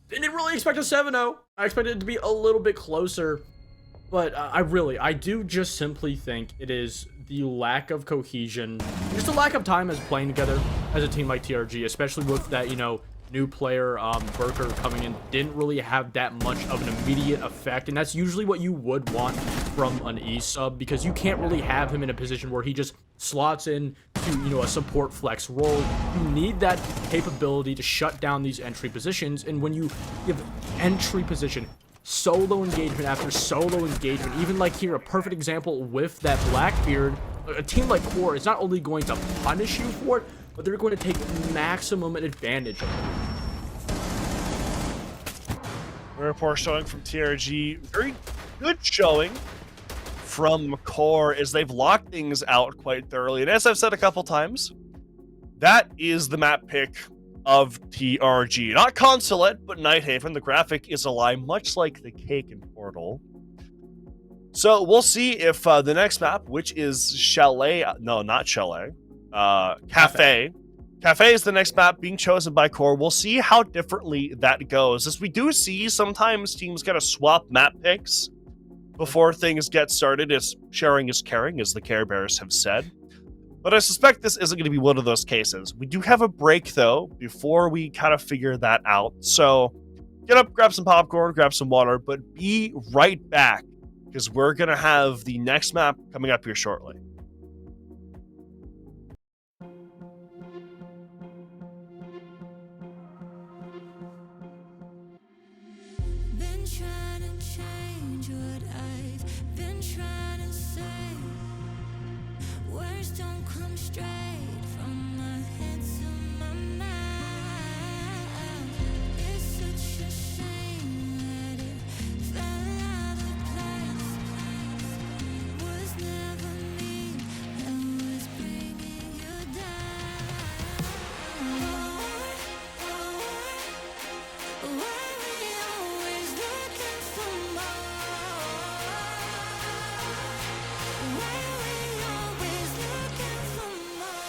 didn't really expect a 7-0. I expected it to be a little bit closer, but I do just simply think it is the lack of cohesion, just a lack of time as playing together as a team like TRG, especially with that, new player, Burker, coming in, didn't really have that much of an immediate effect, and that's usually what you would want from an E-sub, because you can't really have him in a position where he just slots in to, a support flex role. You need that capability to shut down these entry positions, and when you give entry position solo engagement after solo engagement, even like here, a perfect example with that Blackbeard, a team like QOR is not only going to punish you for it, but they're going to take maximum advantage of it. A report showing from TRG, very good showing from QOR as they've locked things out quite thoroughly. And as I've said a couple times, that is the map pick of TRG. Not Consulate, but Nighthaven. The graphic is a lie, much like the cake in Portal. So we'll see if the next map, which is Chalet, no, not Chalet, Cafe. Cafe is the next map being chosen by QOR. We'll see how differently that goes, as we do see sometimes teams gotta swap map picks before things get started, as sharing is caring, as the Care Bears have said. But I suspect this isn't going to be one of those cases. We do have a break, though, before we kind of figure that out. So get up, grab some popcorn, grab some water, but be right back, because we're going to have the next map coming up here shortly. Been trying to change what I've been trying to say. Words don't come straight from my head to my mouth. It's such a shame that it fell out of place. Was never me that was bringing you down. Why we always looking for more? Why we always looking for more?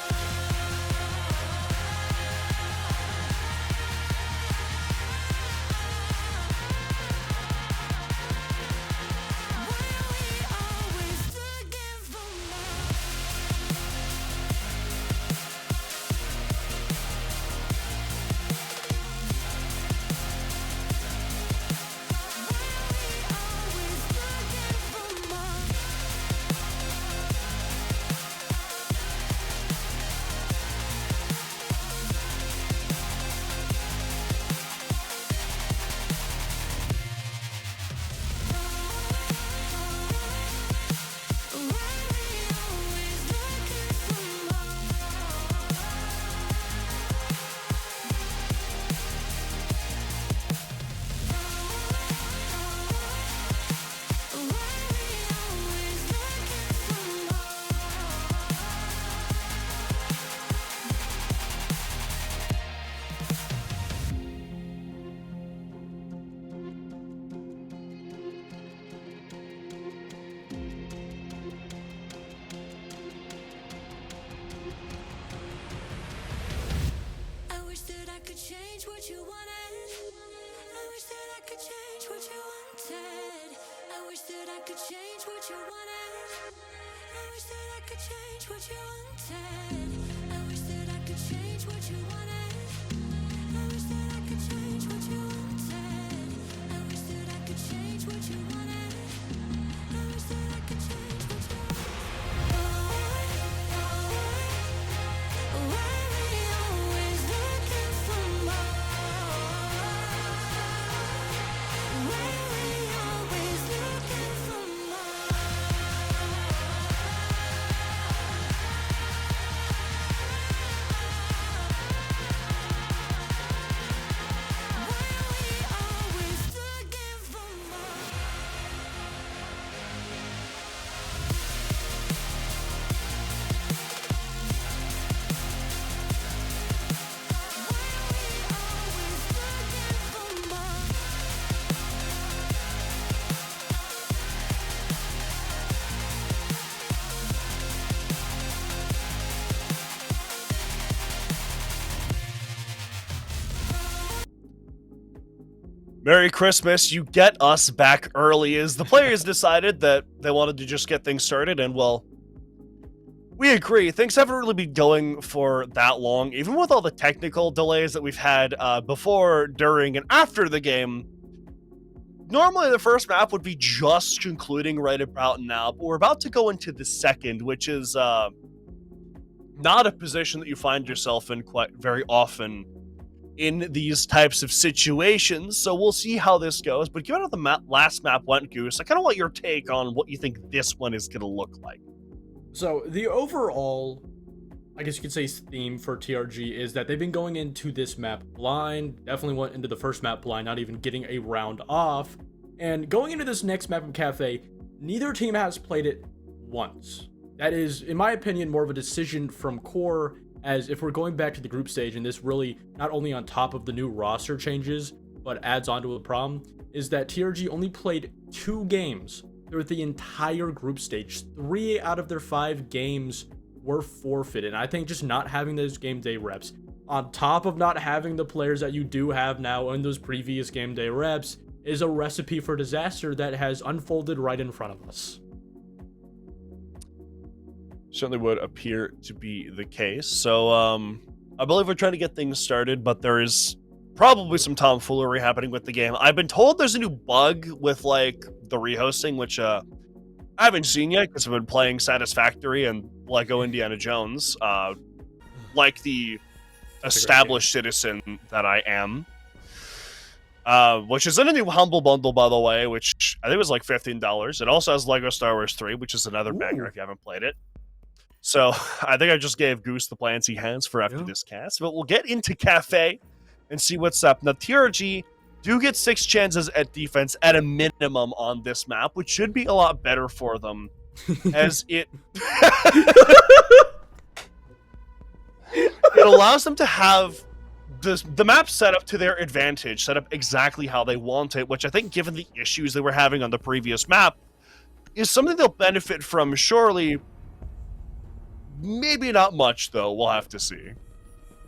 change what you wanted. I wish that I could change what you wanted. I wish that I could change what you wanted. I wish that I could change what you wanted. I wish that I could change what you wanted. Why we always looking for more? Why we always looking for more? Why we always looking for more? Merry Christmas, you get us back early, as the players decided that they wanted to just get things started, and well, we agree. Things haven't really been going for that long, even with all the technical delays that we've had before, during, and after the game. Normally the first map would be just concluding right about now, but we're about to go into the second, which is not a position that you find yourself in quite very often in these types of situations, so we'll see how this goes. But given how the last map went, Goose, I kind of want your take on what you think this one is going to look like. So the overall, I guess you could say, theme for TRG is that they've been going into this map blind. Definitely went into the first map blind, not even getting a round off. And going into this next map of Cafe, neither team has played it once. That is, in my opinion, more of a decision from QOR, as if we're going back to the group stage, and this really, not only on top of the new roster changes, but adds on to a problem, is that TRG only played 2 games through the entire group stage. 3 out of their 5 games were forfeited. And I think just not having those game day reps, on top of not having the players that you do have now in those previous game day reps, is a recipe for disaster that has unfolded right in front of us. Certainly would appear to be the case. So, I believe we're trying to get things started, but there is probably some tomfoolery happening with the game. I've been told there's a new bug with, like, the rehosting, which, I haven't seen yet, because I've been playing Satisfactory and Lego Indiana Jones, like the established citizen that I am. Which is in a new Humble Bundle, by the way, which I think was like $15. It also has Lego Star Wars 3, which is another banger if you haven't played it. So, I think I just gave Goose the plans he has for after this cast. But we'll get into Cafe and see what's up. Now, TRG do get 6 chances at defense at a minimum on this map, which should be a lot better for them, as it it allows them to have the map set up to their advantage, set up exactly how they want it, which I think, given the issues they were having on the previous map, is something they'll benefit from, surely. Maybe not much, though. We'll have to see.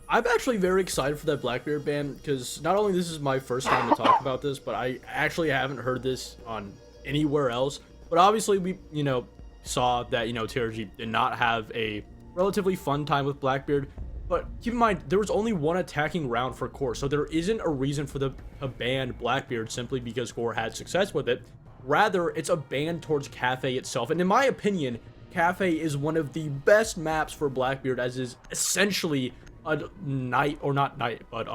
I'm actually very excited for that Blackbeard ban, because not only this is my first time to talk about this, but I actually haven't heard this on anywhere else. But obviously we, saw that, TRG did not have a relatively fun time with Blackbeard. But keep in mind, there was only 1 attacking round for QOR, so there isn't a reason for them to ban Blackbeard simply because QOR had success with it. Rather, it's a ban towards Cafe itself. And in my opinion, Cafe is one of the best maps for Blackbeard, as is essentially a night, or not night, but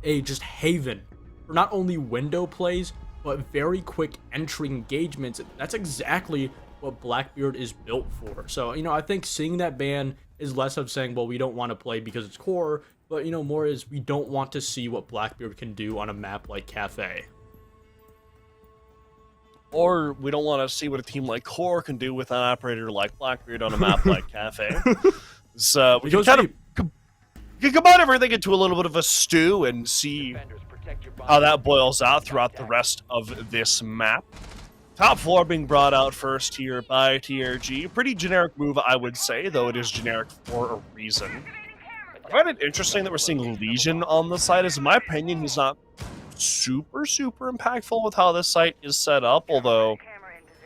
a just haven for not only window plays, but very quick entry engagements. That's exactly what Blackbeard is built for. So, I think seeing that ban is less of saying, well, we don't want to play because it's QOR, but, more is we don't want to see what Blackbeard can do on a map like Cafe. Or we don't want to see what a team like QOR can do with an operator like Blackbeard on a map like Cafe. So we can kind of combine everything into a little bit of a stew and see how that boils out throughout the rest of this map. Top 4 being brought out first here by TRG. Pretty generic move, I would say, though it is generic for a reason. I find it interesting that we're seeing Legion on the side, as in my opinion, he's not super impactful with how this site is set up, although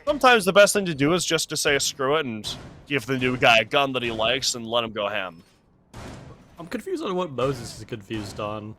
sometimes the best thing to do is just to say screw it and give the new guy a gun that he likes and let him go ham. I'm confused on what Moses is confused on.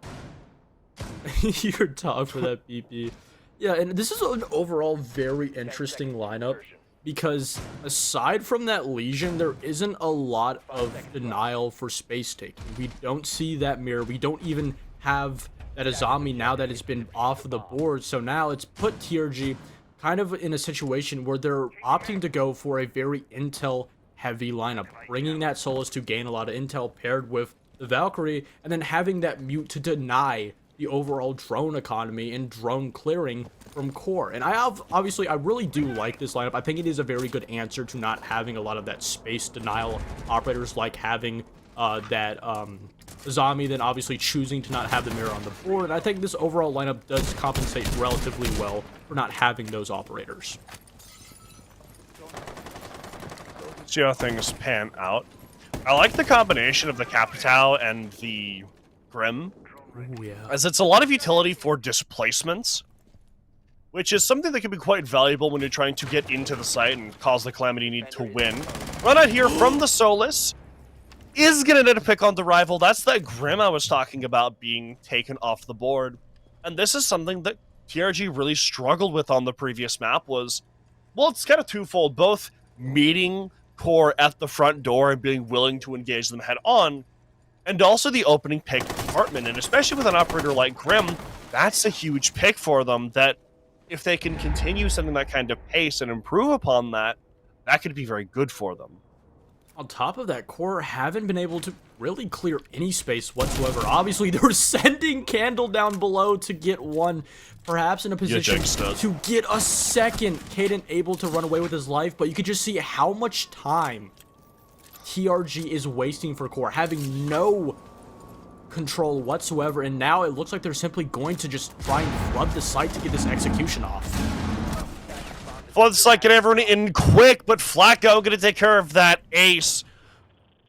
Your dog for that BP. Yeah, and this is an overall very interesting lineup because aside from that Legion, there isn't a lot of denial for space taking. We don't see that mirror. We don't even have that Azami now that it's been off of the board. So now it's put TRG kind of in a situation where they're opting to go for a very intel heavy lineup, bringing that Solus to gain a lot of intel paired with the Valkyrie, and then having that mute to deny the overall drone economy and drone clearing from QOR. And I really do like this lineup. I think it is a very good answer to not having a lot of that space denial operators, like having Zami, then obviously choosing to not have the mirror on the board. And I think this overall lineup does compensate relatively well for not having those operators. See how things pan out. I like the combination of the Capitao and the Grim, Ooh, yeah. as it's a lot of utility for displacements, which is something that can be quite valuable when you're trying to get into the site and cause the Calamity need to win. Run out here from the Solus is going to need a pick on the rival. That's that Grim I was talking about being taken off the board. And this is something that TRG really struggled with on the previous map was, well, it's kind of twofold, both meeting QOR at the front door and being willing to engage them head on, and also the opening pick department. And especially with an operator like Grim, that's a huge pick for them that if they can continue setting that kind of pace and improve upon that, that could be very good for them. On top of that, QOR haven't been able to really clear any space whatsoever. Obviously, they're sending Candle down below to get one, perhaps in a position to get a second. Caden able to run away with his life, but you could just see how much time TRG is wasting for QOR, having no control whatsoever, and now it looks like they're simply going to just try and flood the site to get this execution off. Flood the site, get everyone in quick, but Flacco gonna take care of that ace.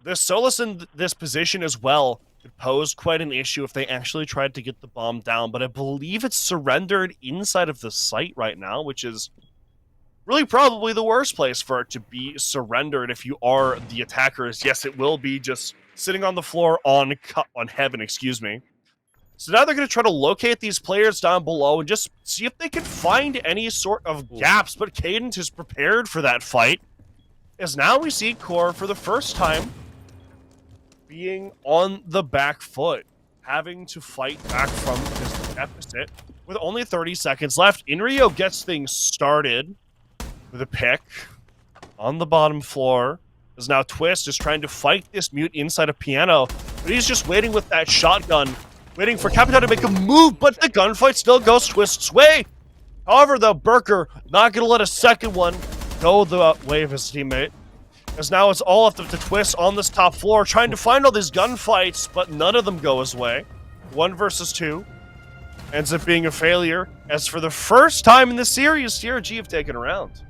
The Solus in this position as well could pose quite an issue if they actually tried to get the bomb down, but I believe it's surrendered inside of the site right now, which is really probably the worst place for it to be surrendered if you are the attackers. Yes, it will be just sitting on the floor on heaven, excuse me. So now they're going to try to locate these players down below and just see if they can find any sort of gaps, but Cadence is prepared for that fight, as now we see QOR for the first time being on the back foot, having to fight back from this deficit with only 30 seconds left. Inrio gets things started with a pick on the bottom floor, as now Twist is trying to fight this mute inside a piano, but he's just waiting with that shotgun, waiting for Capitao to make a move, but the gunfight still goes Twist's way. However, though, Burker not going to let a second one go the way of his teammate, as now it's all up to Twist on this top floor, trying to find all these gunfights, but none of them go his way. 1 versus 2 ends up being a failure, as for the first time in the series, TRG have taken a round.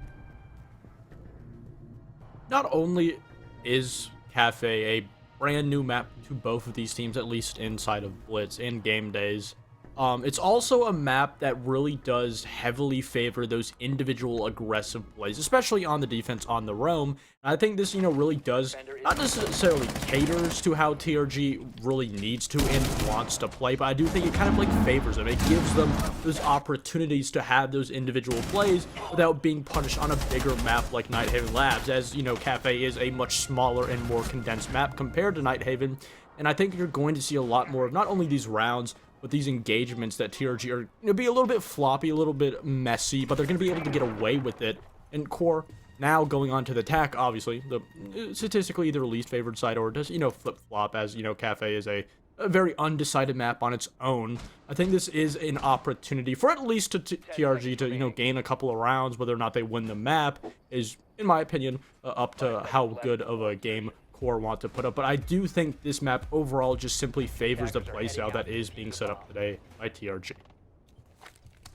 Not only is Cafe a brand new map to both of these teams, at least inside of Blitz and game days, it's also a map that really does heavily favor those individual aggressive plays, especially on the defense on the roam. And I think this, really does not necessarily caters to how TRG really needs to and wants to play, but I do think it kind of favors them. It gives them those opportunities to have those individual plays without being punished on a bigger map like Nighthaven Labs, as Cafe is a much smaller and more condensed map compared to Nighthaven. And I think you're going to see a lot more of not only these rounds, but these engagements that TRG are going to be a little bit floppy, a little bit messy, but they're going to be able to get away with it. And QOR now going on to the attack, obviously, the statistically either least favored side or just, flip-flop, as, Cafe is a very undecided map on its own. I think this is an opportunity for at least TRG to, gain a couple of rounds. Whether or not they win the map is, in my opinion, up to how good of a game QOR want to put up, but I do think this map overall just simply favors the playstyle that is being set up today by TRG.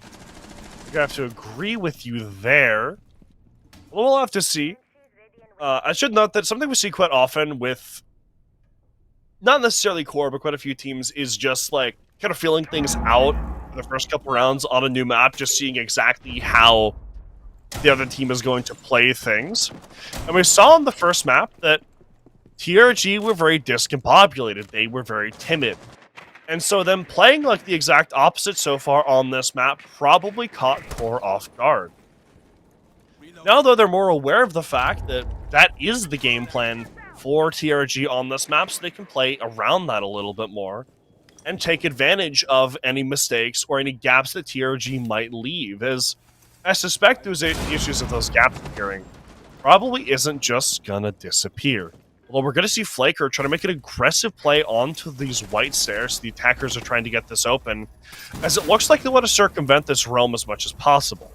I have to agree with you there. We'll have to see. I should note that something we see quite often with not necessarily QOR, but quite a few teams is just kind of feeling things out in the first couple rounds on a new map, just seeing exactly how the other team is going to play things. And we saw on the first map that TRG were very discombobulated. They were very timid. And so them playing like the exact opposite so far on this map probably caught QOR off guard. Now, though, they're more aware of the fact that that is the game plan for TRG on this map, so they can play around that a little bit more and take advantage of any mistakes or any gaps that TRG might leave, as I suspect those issues of those gaps appearing probably isn't just gonna disappear. Although we're gonna see Flaker try to make an aggressive play onto these white stairs. The attackers are trying to get this open, as it looks like they want to circumvent this realm as much as possible.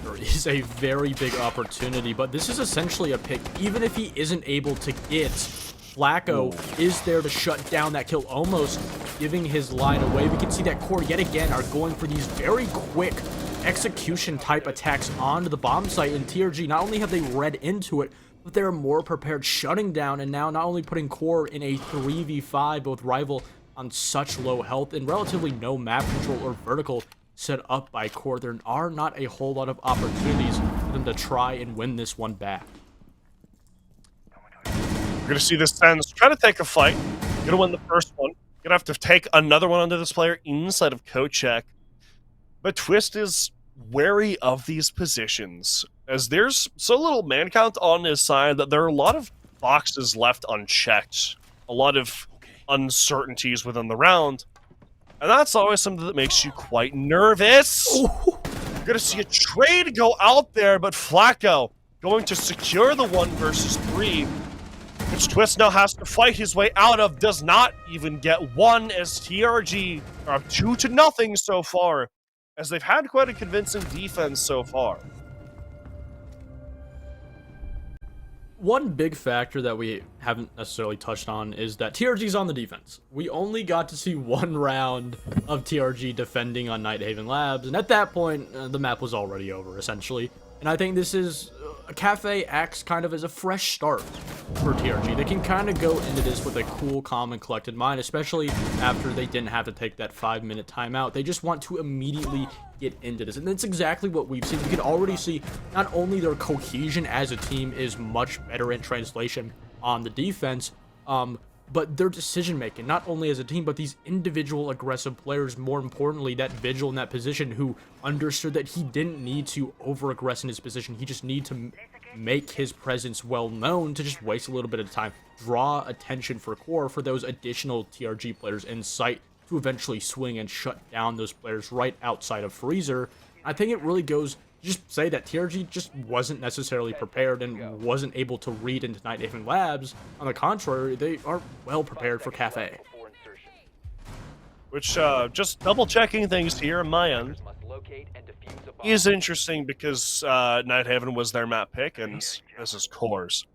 There is a very big opportunity, but this is essentially a pick. Even if he isn't able to get, Flacco is there to shut down that kill, almost giving his line away. We can see that QOR yet again are going for these very quick execution type attacks onto the bomb site, and TRG, not only have they read into it, but they're more prepared, shutting down, and now not only putting QOR in a 3v5 with Rival on such low health and relatively no map control or vertical set up by QOR. There are not a whole lot of opportunities for them to try and win this one back. We're going to see this Sens try to take a fight. Going to win the first one. Going to have to take another one onto this player inside of Kochek. But Twist is wary of these positions, as there's so little man count on his side that there are a lot of boxes left unchecked. A lot of uncertainties within the round. And that's always something that makes you quite nervous. You're going to see a trade go out there, but Flacco going to secure the 1 versus 3. Which Twist now has to fight his way out of, does not even get one, as TRG are up 2-0 so far, as they've had quite a convincing defense so far. One big factor that we haven't necessarily touched on is that TRG's on the defense. We only got to see one round of TRG defending on Nighthaven Labs, and at that point, the map was already over, essentially. And I think this is Cafe acts kind of as a fresh start for TRG. They can kind of go into this with a cool, calm, and collected mind, especially after they didn't have to take that 5-minute timeout. They just want to immediately get into this, and that's exactly what we've seen. You can already see not only their cohesion as a team is much better in translation on the defense, but their decision making, not only as a team, but these individual aggressive players, more importantly, that Vigil in that position, who understood that he didn't need to over-aggress in his position. He just needed to make his presence well known, to just waste a little bit of time, draw attention for QOR, for those additional TRG players in sight to eventually swing and shut down those players right outside of Freezer. I think it really goes just say that TRG just wasn't necessarily prepared and wasn't able to read into Nighthaven Labs. On the contrary, they are well prepared for Cafe. Which, just double-checking things here on my end, is interesting because Nighthaven was their map pick, and this is QOR's.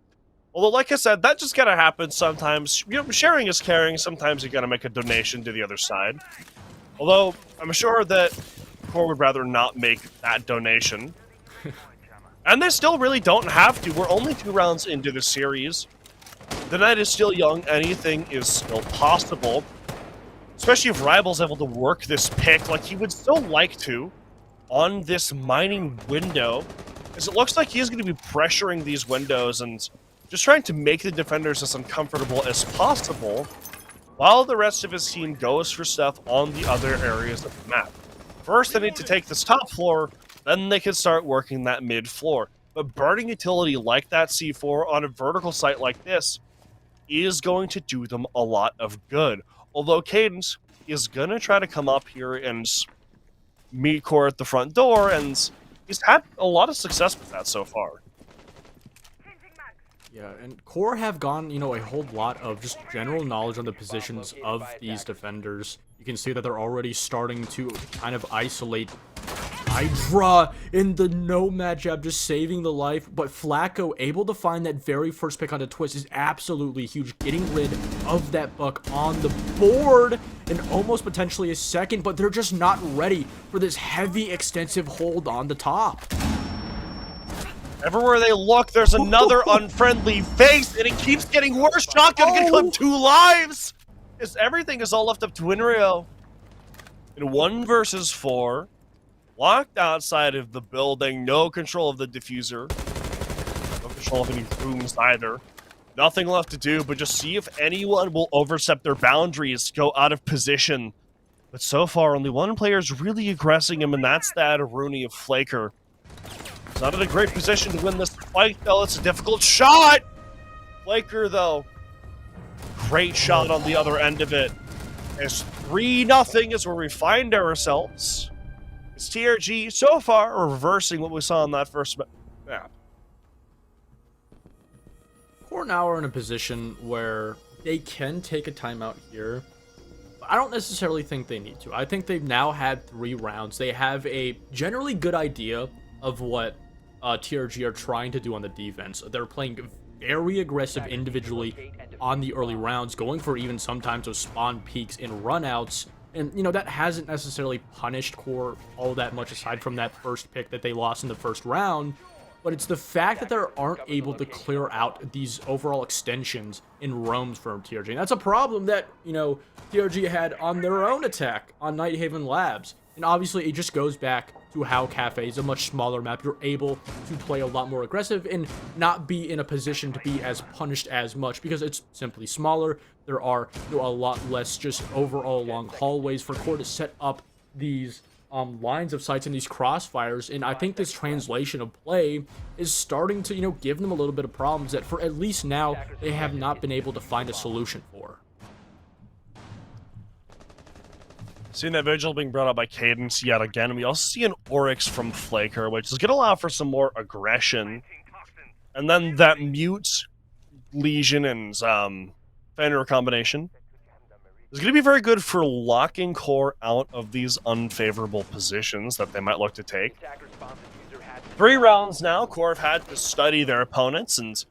Although, like I said, that just gotta happen sometimes. You know, sharing is caring. Sometimes you gotta make a donation to the other side. Although, I'm sure that QOR would rather not make that donation. And they still really don't have to. We're only 2 rounds into the series. The night is still young. Anything is still possible. Especially if Rival's able to work this pick like he would still like to on this mining window. As it looks like he's going to be pressuring these windows and just trying to make the defenders as uncomfortable as possible, while the rest of his team goes for stuff on the other areas of the map. First, they need to take this top floor, then they can start working that mid floor. But burning utility like that C4 on a vertical site like this is going to do them a lot of good. Although Cadence is going to try to come up here and meet QOR at the front door, and he's had a lot of success with that so far. Yeah, and QOR have gone, a whole lot of just general knowledge on the positions of these defenders. You can see that they're already starting to kind of isolate Hydra in the Nomad jab, just saving the life. But Flacco able to find that very first pick on the Twist is absolutely huge, getting rid of that buck on the board and almost potentially a second, but they're just not ready for this heavy, extensive hold on the top. Everywhere they look, there's another unfriendly face, and it keeps getting worse. Shotgun can clip 2 lives! Everything is all left up to Winrio. In 1 versus 4, locked outside of the building, no control of the diffuser, no control of any rooms either. Nothing left to do but just see if anyone will overstep their boundaries, go out of position. But so far, only one player is really aggressing him, and that's that Rooney of Flaker. He's not in a great position to win this fight, though. It's a difficult shot! Flaker, though, great shot on the other end of it. It's 3-0 is where we find ourselves. It's TRG so far reversing what we saw in that first map. QOR now are in a position where they can take a timeout here. But I don't necessarily think they need to. I think they've now had 3 rounds. They have a generally good idea of what TRG are trying to do on the defense. They're playing very aggressive individually on the early rounds, going for even sometimes those spawn peaks in runouts. And, you know, that hasn't necessarily punished QOR all that much aside from that first pick that they lost in the first round. But it's the fact that they aren't able to clear out these overall extensions in roams from TRG. And that's a problem that, you know, TRG had on their own attack on Nighthaven Labs. And obviously it just goes back to how Cafe is a much smaller map. You're able to play a lot more aggressive and not be in a position to be as punished as much because it's simply smaller. There are, you know, a lot less just overall long hallways for QOR to set up these lines of sights and these crossfires, and I think this translation of play is starting to, you know, give them a little bit of problems that for at least now they have not been able to find a solution for. Seeing that Vigil being brought up by Cadence yet again, we also see an Oryx from Flaker, which is going to allow for some more aggression. And then that Mute, Legion, and Fenrir combination is going to be very good for locking QOR out of these unfavorable positions that they might look to take. 3 rounds now, QOR have had to study their opponents and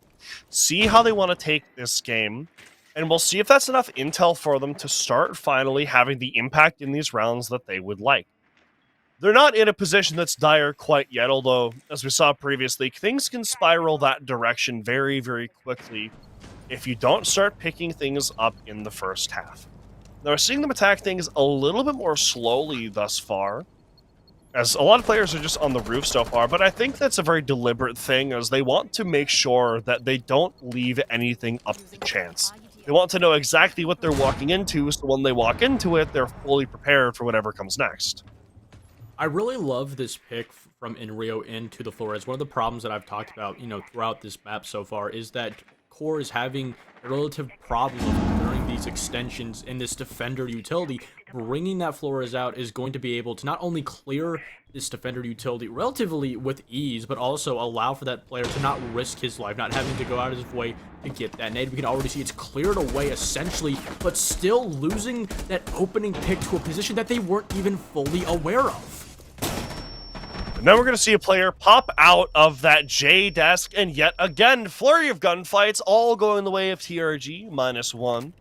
see how they want to take this game. And we'll see if that's enough intel for them to start finally having the impact in these rounds that they would like. They're not in a position that's dire quite yet, although, as we saw previously, things can spiral that direction very, very quickly if you don't start picking things up in the first half. Now, we're seeing them attack things a little bit more slowly thus far, as a lot of players are just on the roof so far, but I think that's a very deliberate thing, as they want to make sure that they don't leave anything up to chance. They want to know exactly what they're walking into, so when they walk into it, they're fully prepared for whatever comes next. I really love this pick from Inrio into the Flores. One of the problems that I've talked about, you know, throughout this map so far is that QOR is having a relative problem during these extensions in this defender utility. Bringing that Flores out is going to be able to not only clear this defender utility relatively with ease, but also allow for that player to not risk his life, not having to go out of his way to get that nade. We can already see it's cleared away essentially, but still losing that opening pick to a position that they weren't even fully aware of. And then we're going to see a player pop out of that J desk, and yet again, flurry of gunfights, all going the way of TRG, -1.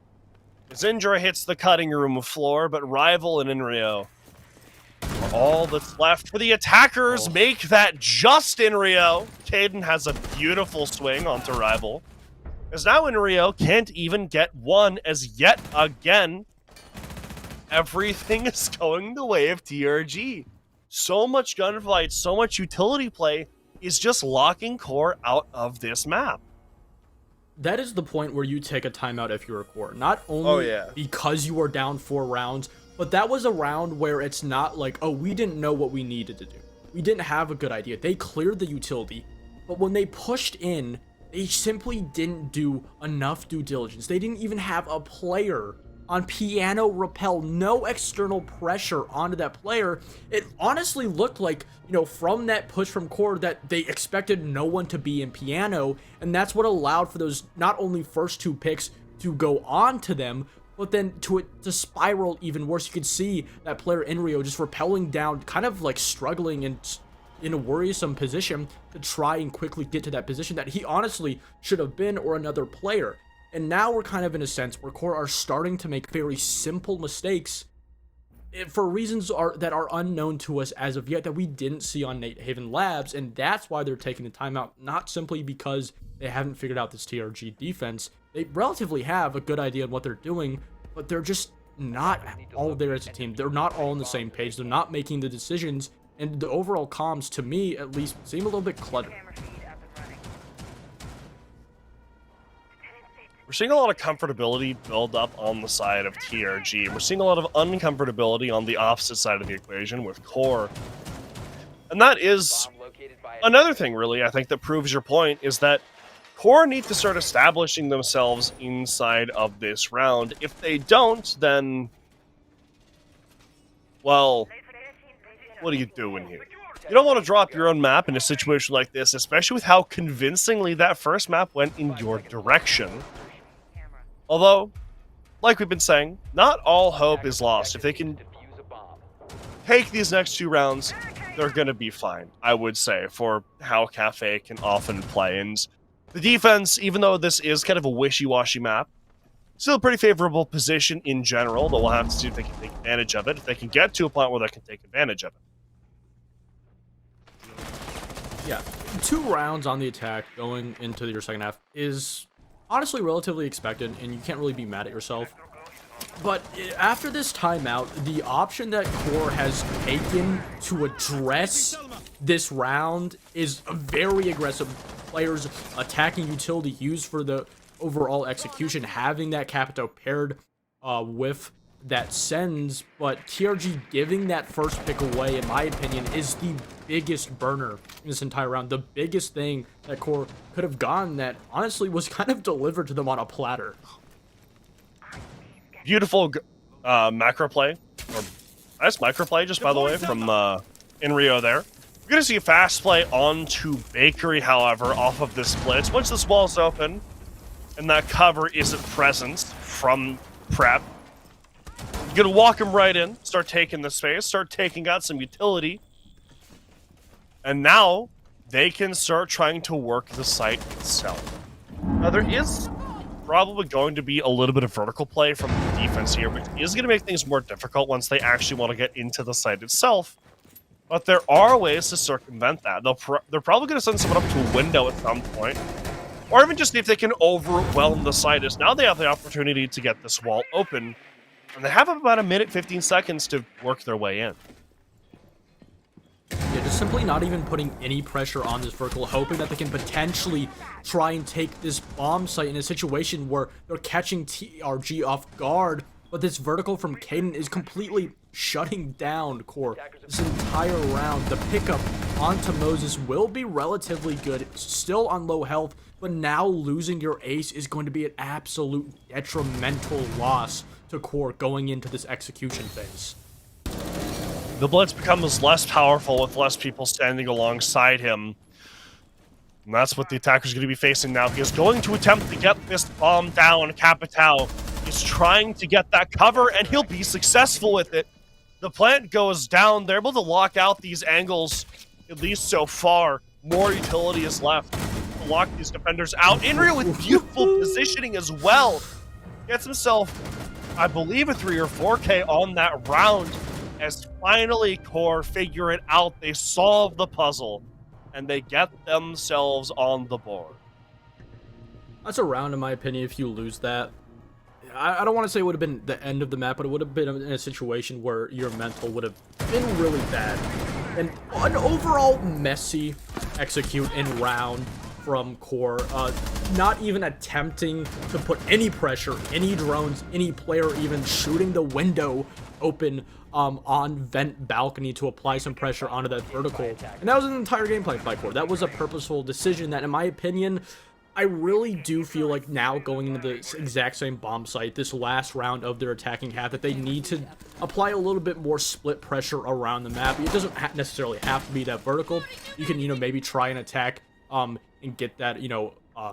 As Indra hits the cutting room floor, but Rival and Inrio are all that's left for the attackers. Make that just Inrio. Caden has a beautiful swing onto Rival. As now Inrio can't even get one, as yet again, everything is going the way of TRG. So much gunfight, so much utility play is just locking QOR out of this map. That is the point where you take a timeout if you're a QOR. Not only because you are down 4 rounds, but that was a round where it's not like, oh, we didn't know what we needed to do. We didn't have a good idea. They cleared the utility, but when they pushed in, they simply didn't do enough due diligence. They didn't even have a player on piano rappel, no external pressure onto that player. It honestly looked like, you know, from that push from QOR that they expected no one to be in piano, and that's what allowed for those not only first 2 picks to go on to them, but then to spiral even worse. You could see that player Inrio just rappelling down, kind of like struggling and in a worrisome position to try and quickly get to that position that he honestly should have been, or another player. And now we're kind of in a sense where QOR are starting to make very simple mistakes for reasons that are unknown to us as of yet, that we didn't see on Nighthaven Labs, and that's why they're taking the timeout, not simply because they haven't figured out this TRG defense. They relatively have a good idea of what they're doing, but they're just not all there as a team. They're not all on the same page. They're not making the decisions And the overall comms, to me at least, seem a little bit cluttered. We're seeing a lot of comfortability build up on the side of TRG. We're seeing a lot of uncomfortability on the opposite side of the equation with QOR. And that is another thing, really, I think that proves your point, is that QOR need to start establishing themselves inside of this round. If they don't, then, well, what are you doing here? You don't want to drop your own map in a situation like this, especially with how convincingly that first map went in your direction. Although, like we've been saying, not all hope is lost. If they can take these next 2 rounds, they're going to be fine, I would say, for how Cafe can often play. And the defense, even though this is kind of a wishy-washy map, still a pretty favorable position in general, though we'll have to see if they can take advantage of it, if they can get to a point where they can take advantage of it. Yeah, 2 rounds on the attack going into your second half is honestly relatively expected, and you can't really be mad at yourself. But after this timeout, the option that QOR has taken to address this round is a very aggressive. Players attacking utility used for the overall execution, having that Capito paired with that sends, but TRG giving that first pick away, in my opinion, is the biggest burner in this entire round. The biggest thing that QOR could have gotten that honestly was kind of delivered to them on a platter. Beautiful macro play, or nice micro play, just by the way, from Inrio there. We're going to see a fast play onto Bakery, however, off of this blitz. Once this wall's open, and that cover isn't present from Prep, you're going to walk him right in, start taking the space, start taking out some utility, and now they can start trying to work the site itself. Now, there is probably going to be a little bit of vertical play from the defense here, which is going to make things more difficult once they actually want to get into the site itself. But there are ways to circumvent that. They're probably going to send someone up to a window at some point, or even just see if they can overwhelm the site, as now they have the opportunity to get this wall open, and they have about 1 minute, 15 seconds to work their way in. Yeah, just simply not even putting any pressure on this vertical, hoping that they can potentially try and take this bomb site in a situation where they're catching TRG off guard, but this vertical from Caden is completely shutting down QOR this entire round. The pickup onto Moses will be relatively good, still on low health, but now losing your ace is going to be an absolute detrimental loss to QOR going into this execution phase. The Blitz becomes less powerful with less people standing alongside him. And that's what the attacker's going to be facing now. He is going to attempt to get this bomb down. Capitao is trying to get that cover, and he'll be successful with it. The plant goes down. They're able to lock out these angles, at least so far. More utility is left to lock these defenders out. Inrio with beautiful positioning as well. Gets himself, I believe, a 3 or 4K on that round. As finally QOR figure it out, they solve the puzzle, and they get themselves on the board. That's a round, in my opinion, if you lose that. I don't want to say it would have been the end of the map, but it would have been in a situation where your mental would have been really bad. And an overall messy execute in round from QOR. Not even attempting to put any pressure, any drones, any player even shooting the window open on vent balcony to apply some pressure onto that vertical. And that was an entire gameplay by QOR. That was a purposeful decision that, in my opinion, I really do feel like now going into the exact same bomb site, this last round of their attacking half, that they need to apply a little bit more split pressure around the map. It doesn't necessarily have to be that vertical. You can, maybe try and attack and get that,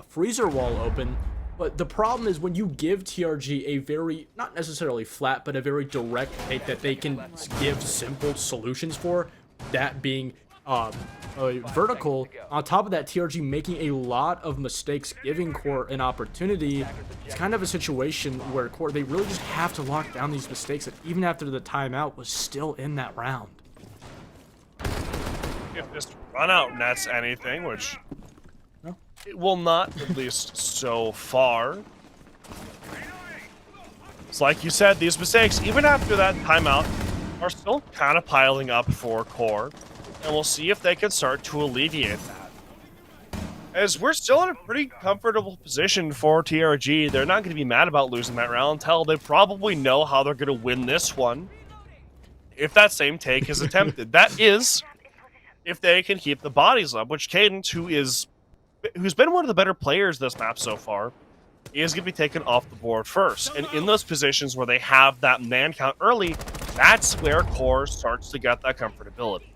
freezer wall open. But the problem is when you give TRG a very, not necessarily flat, but a very direct take that they can give simple solutions for, that being a vertical. On top of that, TRG making a lot of mistakes, giving QOR an opportunity. It's kind of a situation where QOR, they really just have to lock down these mistakes that even after the timeout was still in that round. If this run out nets anything, which it will not, at least so far. It's like you said, these mistakes, even after that timeout, are still kind of piling up for QOR. and we'll see if they can start to alleviate that. As we're still in a pretty comfortable position for TRG, they're not going to be mad about losing that round until they probably know how they're going to win this one if that same take is attempted. That is, if they can keep the bodies up, which Cadence, who's been one of the better players this map so far, is going to be taken off the board first. And in those positions where they have that man count early, that's where QOR starts to get that comfortability.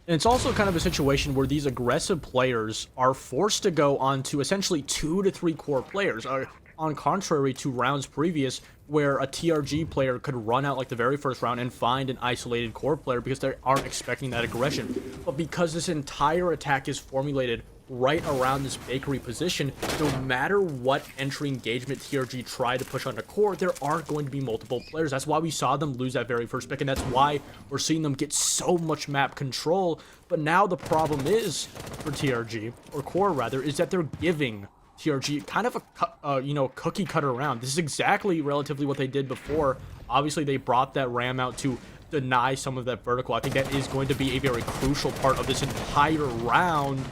And it's also kind of a situation where these aggressive players are forced to go on to essentially 2 to 3 core players, on contrary to rounds previous where a TRG player could run out like the very first round and find an isolated core player because they aren't expecting that aggression. But because this entire attack is formulated right around this bakery position, no matter what entry engagement TRG try to push onto core, there are going to be multiple players. That's why we saw them lose that very first pick, and that's why we're seeing them get so much map control. But now the problem is for TRG, or QOR rather, is that they're giving TRG kind of a cookie cutter round. This is exactly relatively what they did before. Obviously they brought that ram out to deny some of that vertical. I think that is going to be a very crucial part of this entire round.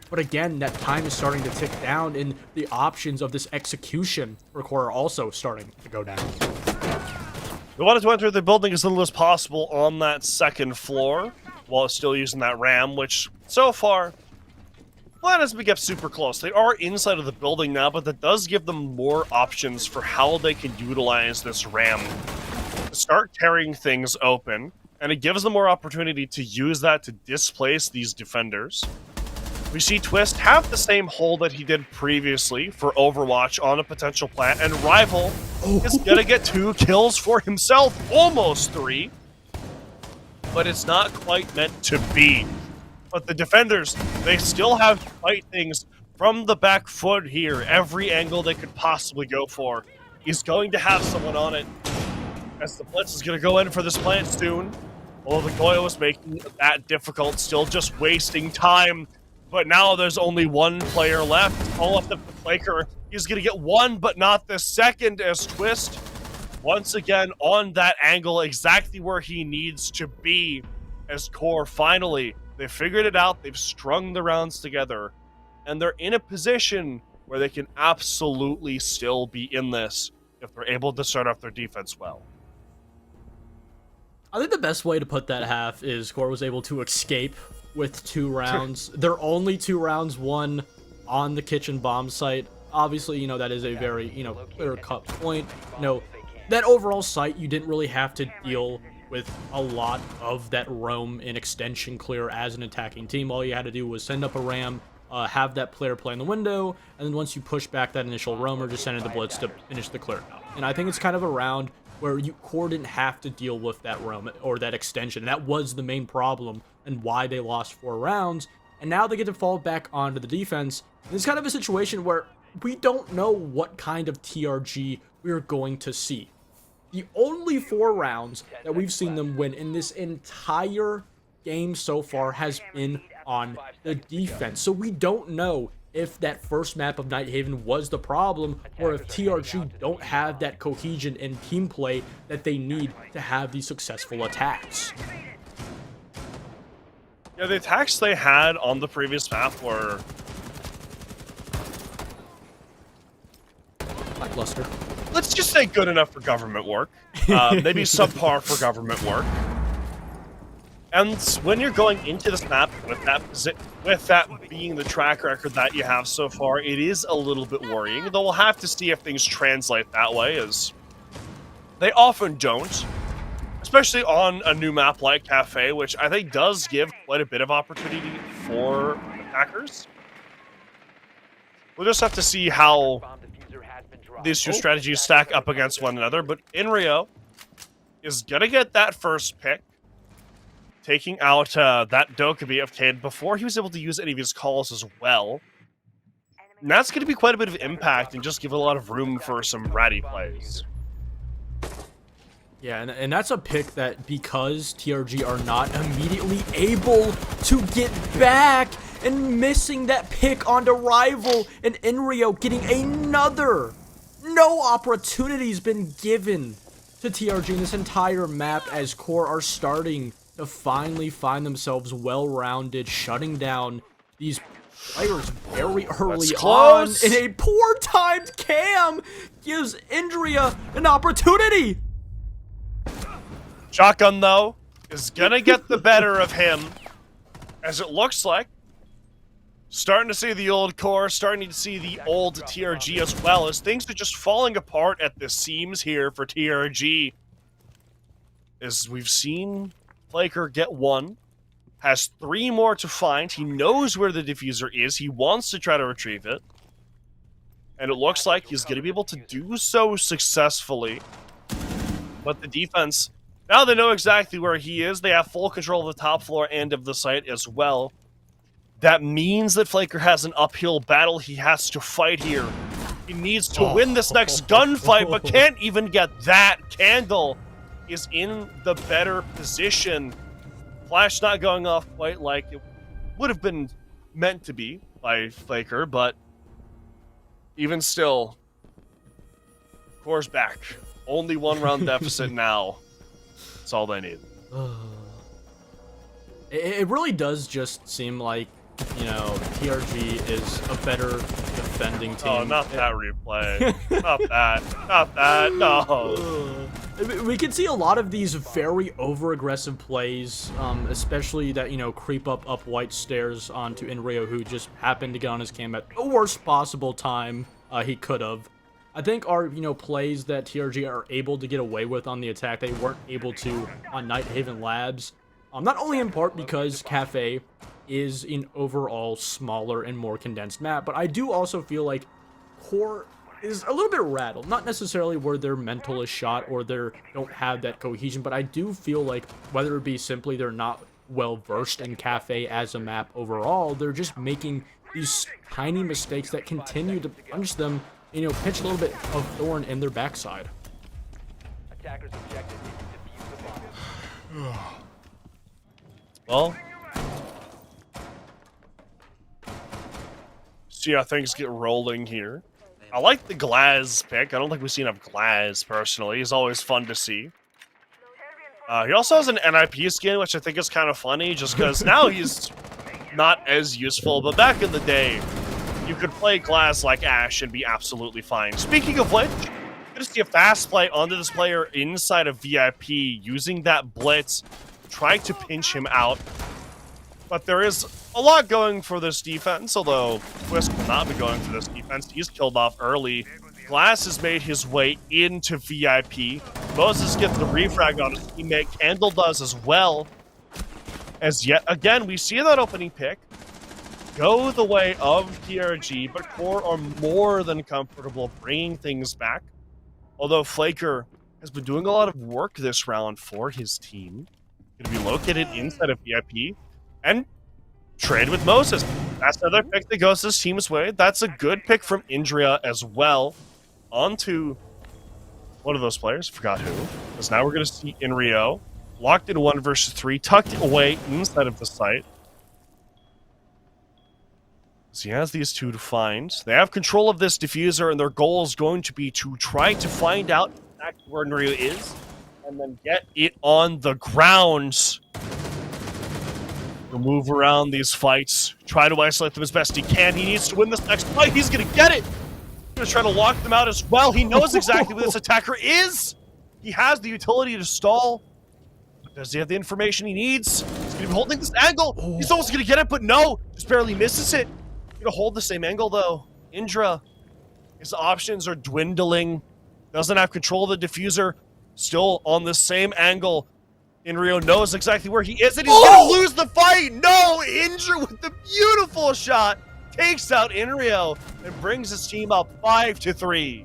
But again, that time is starting to tick down, and the options of this execution for QOR are also starting to go down. We wanted to enter the building as little as possible on that second floor, while still using that ram, which, so far, well, that doesn't get super close. They are inside of the building now, but that does give them more options for how they can utilize this ram to start tearing things open, and it gives them more opportunity to use that to displace these defenders. We see Twist have the same hole that he did previously for Overwatch on a potential plant, and Rival is gonna get 2 kills for himself, almost 3, but it's not quite meant to be. But the defenders, they still have to fight things from the back foot here. Every angle they could possibly go for is going to have someone on it, as the Blitz is gonna go in for this plant soon. Although the Goyo is making that difficult, still just wasting time. But now there's only one player left. All up to Flaker. He's going to get one, but not the second, as Twist, once again, on that angle, exactly where he needs to be. As QOR finally, they figured it out. They've strung the rounds together. And they're in a position where they can absolutely still be in this if they're able to start off their defense well. I think the best way to put that half is QOR was able to escape with 2 rounds. They're only 2 rounds won on the kitchen bomb site. Obviously, that is a very, clear-cut point. That overall site, you didn't really have to deal with a lot of that roam and extension clear as an attacking team. All you had to do was send up a ram, have that player play in the window, and then once you push back that initial roamer, just send in the blitz to finish the clear. And I think it's kind of a round where QOR didn't have to deal with that roam or that extension. That was the main problem and why they lost 4 rounds. And now they get to fall back onto the defense. And it's kind of a situation where we don't know what kind of TRG we're going to see. The only 4 rounds that we've seen them win in this entire game so far has been on the defense. So we don't know if that first map of Nighthaven was the problem, or if TRG don't have that cohesion and team play that they need to have these successful attacks. Yeah, the attacks they had on the previous map were Lackluster. Let's just say good enough for government work. Maybe subpar for government work. And when you're going into this map with that being the track record that you have so far, it is a little bit worrying. Though we'll have to see if things translate that way, as they often don't. Especially on a new map like Cafe, which I think does give quite a bit of opportunity for attackers. We'll just have to see how these 2 strategies stack up against one another. But Inrio is going to get that first pick, taking out that Dokkaebi of Cade before he was able to use any of his calls as well. And that's going to be quite a bit of impact and just give a lot of room for some ratty plays. Yeah, and that's a pick that, because TRG are not immediately able to get back, and missing that pick onto Rival, and Inrio getting another. No opportunity's been given to TRG in this entire map as QOR are starting to finally find themselves well-rounded, shutting down these players very early on. close. And a poor timed cam gives Indria an opportunity. Shotgun, though, is gonna get the better of him, as it looks like. Starting to see the old core, starting to see the old TRG as well, as things are just falling apart at the seams here for TRG. As we've seen Flaker get one, has 3 more to find. He knows where the diffuser is. He wants to try to retrieve it. And it looks like he's going to be able to do so successfully. But the defense, now they know exactly where he is. They have full control of the top floor and of the site as well. That means that Flaker has an uphill battle he has to fight here. He needs to win this next gunfight, but can't even get that. Candle is in the better position. Flash not going off quite like it would have been meant to be by Flaker, but even still, Core's back. Only 1 round deficit now. That's all they need. It really does just seem like, you know, TRG is a better defending team. Oh, not that replay. Not that. Not that. No. We can see a lot of these very over-aggressive plays, especially that, you know, creep up white stairs onto Inrio, who just happened to get on his cam at the worst possible time he could have. I think our, you know, plays that TRG are able to get away with on the attack, they weren't able to on Night Haven Labs. Not only in part because Cafe is an overall smaller and more condensed map, but I do also feel like Core is a little bit rattled. Not necessarily where their mental is shot or they don't have that cohesion, but I do feel like whether it be simply they're not well versed in Cafe as a map overall, they're just making these tiny mistakes that continue to punch them, you know, pitch a little bit of thorn in their backside. Attackers objective is to defuse the bomb. Well, see how things get rolling here. I like the Glaz pick. I don't think we've seen enough Glaz, personally. He's always fun to see. He also has an NIP skin, which I think is kind of funny, just because now he's not as useful. But back in the day, you could play Glaz like Ash and be absolutely fine. Speaking of which, you're going to see a fast play onto this player inside of VIP, using that blitz, trying to pinch him out. But there is a lot going for this defense, although Twisk will not be going for this defense. He's killed off early. Glass has made his way into VIP. Moses gets the refrag on his teammate. Candle does as well. As yet again, we see that opening pick go the way of TRG, but Core are more than comfortable bringing things back. Although Flaker has been doing a lot of work this round for his team. Going to be located inside of VIP. And trade with Moses. That's another pick that goes his team's way. That's a good pick from Indria as well. On to one of those players. Forgot who. Because now we're going to see Inrio locked in 1 versus 3, tucked away inside of the site. So he has these 2 to find. They have control of this diffuser, and their goal is going to be to try to find out exactly where Inrio is, and then get it on the ground. Move around these fights, try to isolate them as best he can. He needs to win this next fight. He's going to get it. He's going to try to lock them out as well. He knows exactly where this attacker is. He has the utility to stall. But does he have the information he needs? He's going to be holding this angle. He's almost going to get it, but no. Just barely misses it. Going to hold the same angle, though. Indra, his options are dwindling. Doesn't have control of the diffuser. Still on the same angle. Inrio knows exactly where he is, and he's gonna lose the fight! No! Indra with the beautiful shot takes out Inrio and brings his team up 5-3.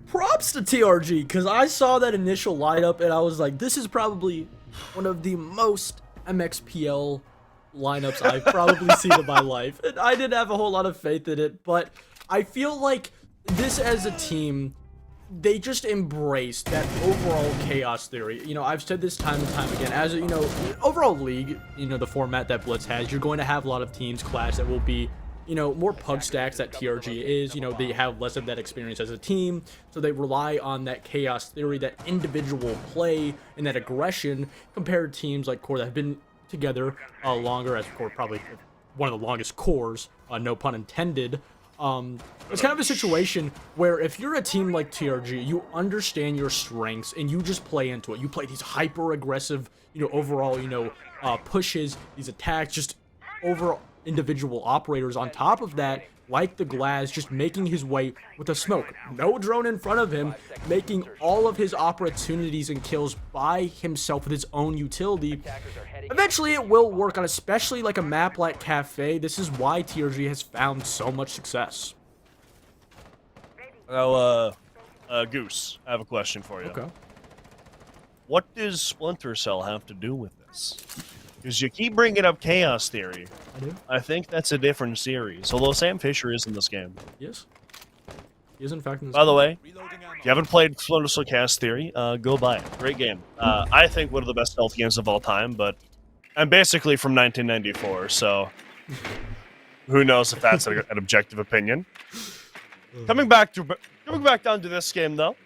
Props to TRG, because I saw that initial lineup and I was like, this is probably one of the most MXPL lineups I've probably seen in my life. And I didn't have a whole lot of faith in it, but I feel like this as a team, they just embraced that overall chaos theory. You know, I've said this time and time again, as a, you know, overall league, you know, the format that Blitz has, you're going to have a lot of teams clash that will be more pug stacks that TRG is. They have less of that experience as a team, so they rely on that chaos theory, that individual play, and that aggression compared to teams like QOR that have been together longer, as QOR probably one of the longest cores, no pun intended. It's kind of a situation where if you're a team like TRG, you understand your strengths and you just play into it. You play these hyper aggressive, overall, pushes, these attacks, just over individual operators. On top of that, like the Glass, just making his way with the smoke. No drone in front of him, making all of his opportunities and kills by himself with his own utility. Eventually it will work on especially like a map like Cafe. This is why TRG has found so much success. Now, Goose, I have a question for you. Okay. What does Splinter Cell have to do with this? Because you keep bringing up Chaos Theory. I do. I think that's a different series, although Sam Fisher is in this game. Yes. He is in fact in this By the game. way, if you haven't played Splinter Cell Chaos Theory, go buy it. Great game. I think one of the best stealth games of all time, but I'm basically from 1994, so who knows if that's an objective opinion. Coming back down to this game, though.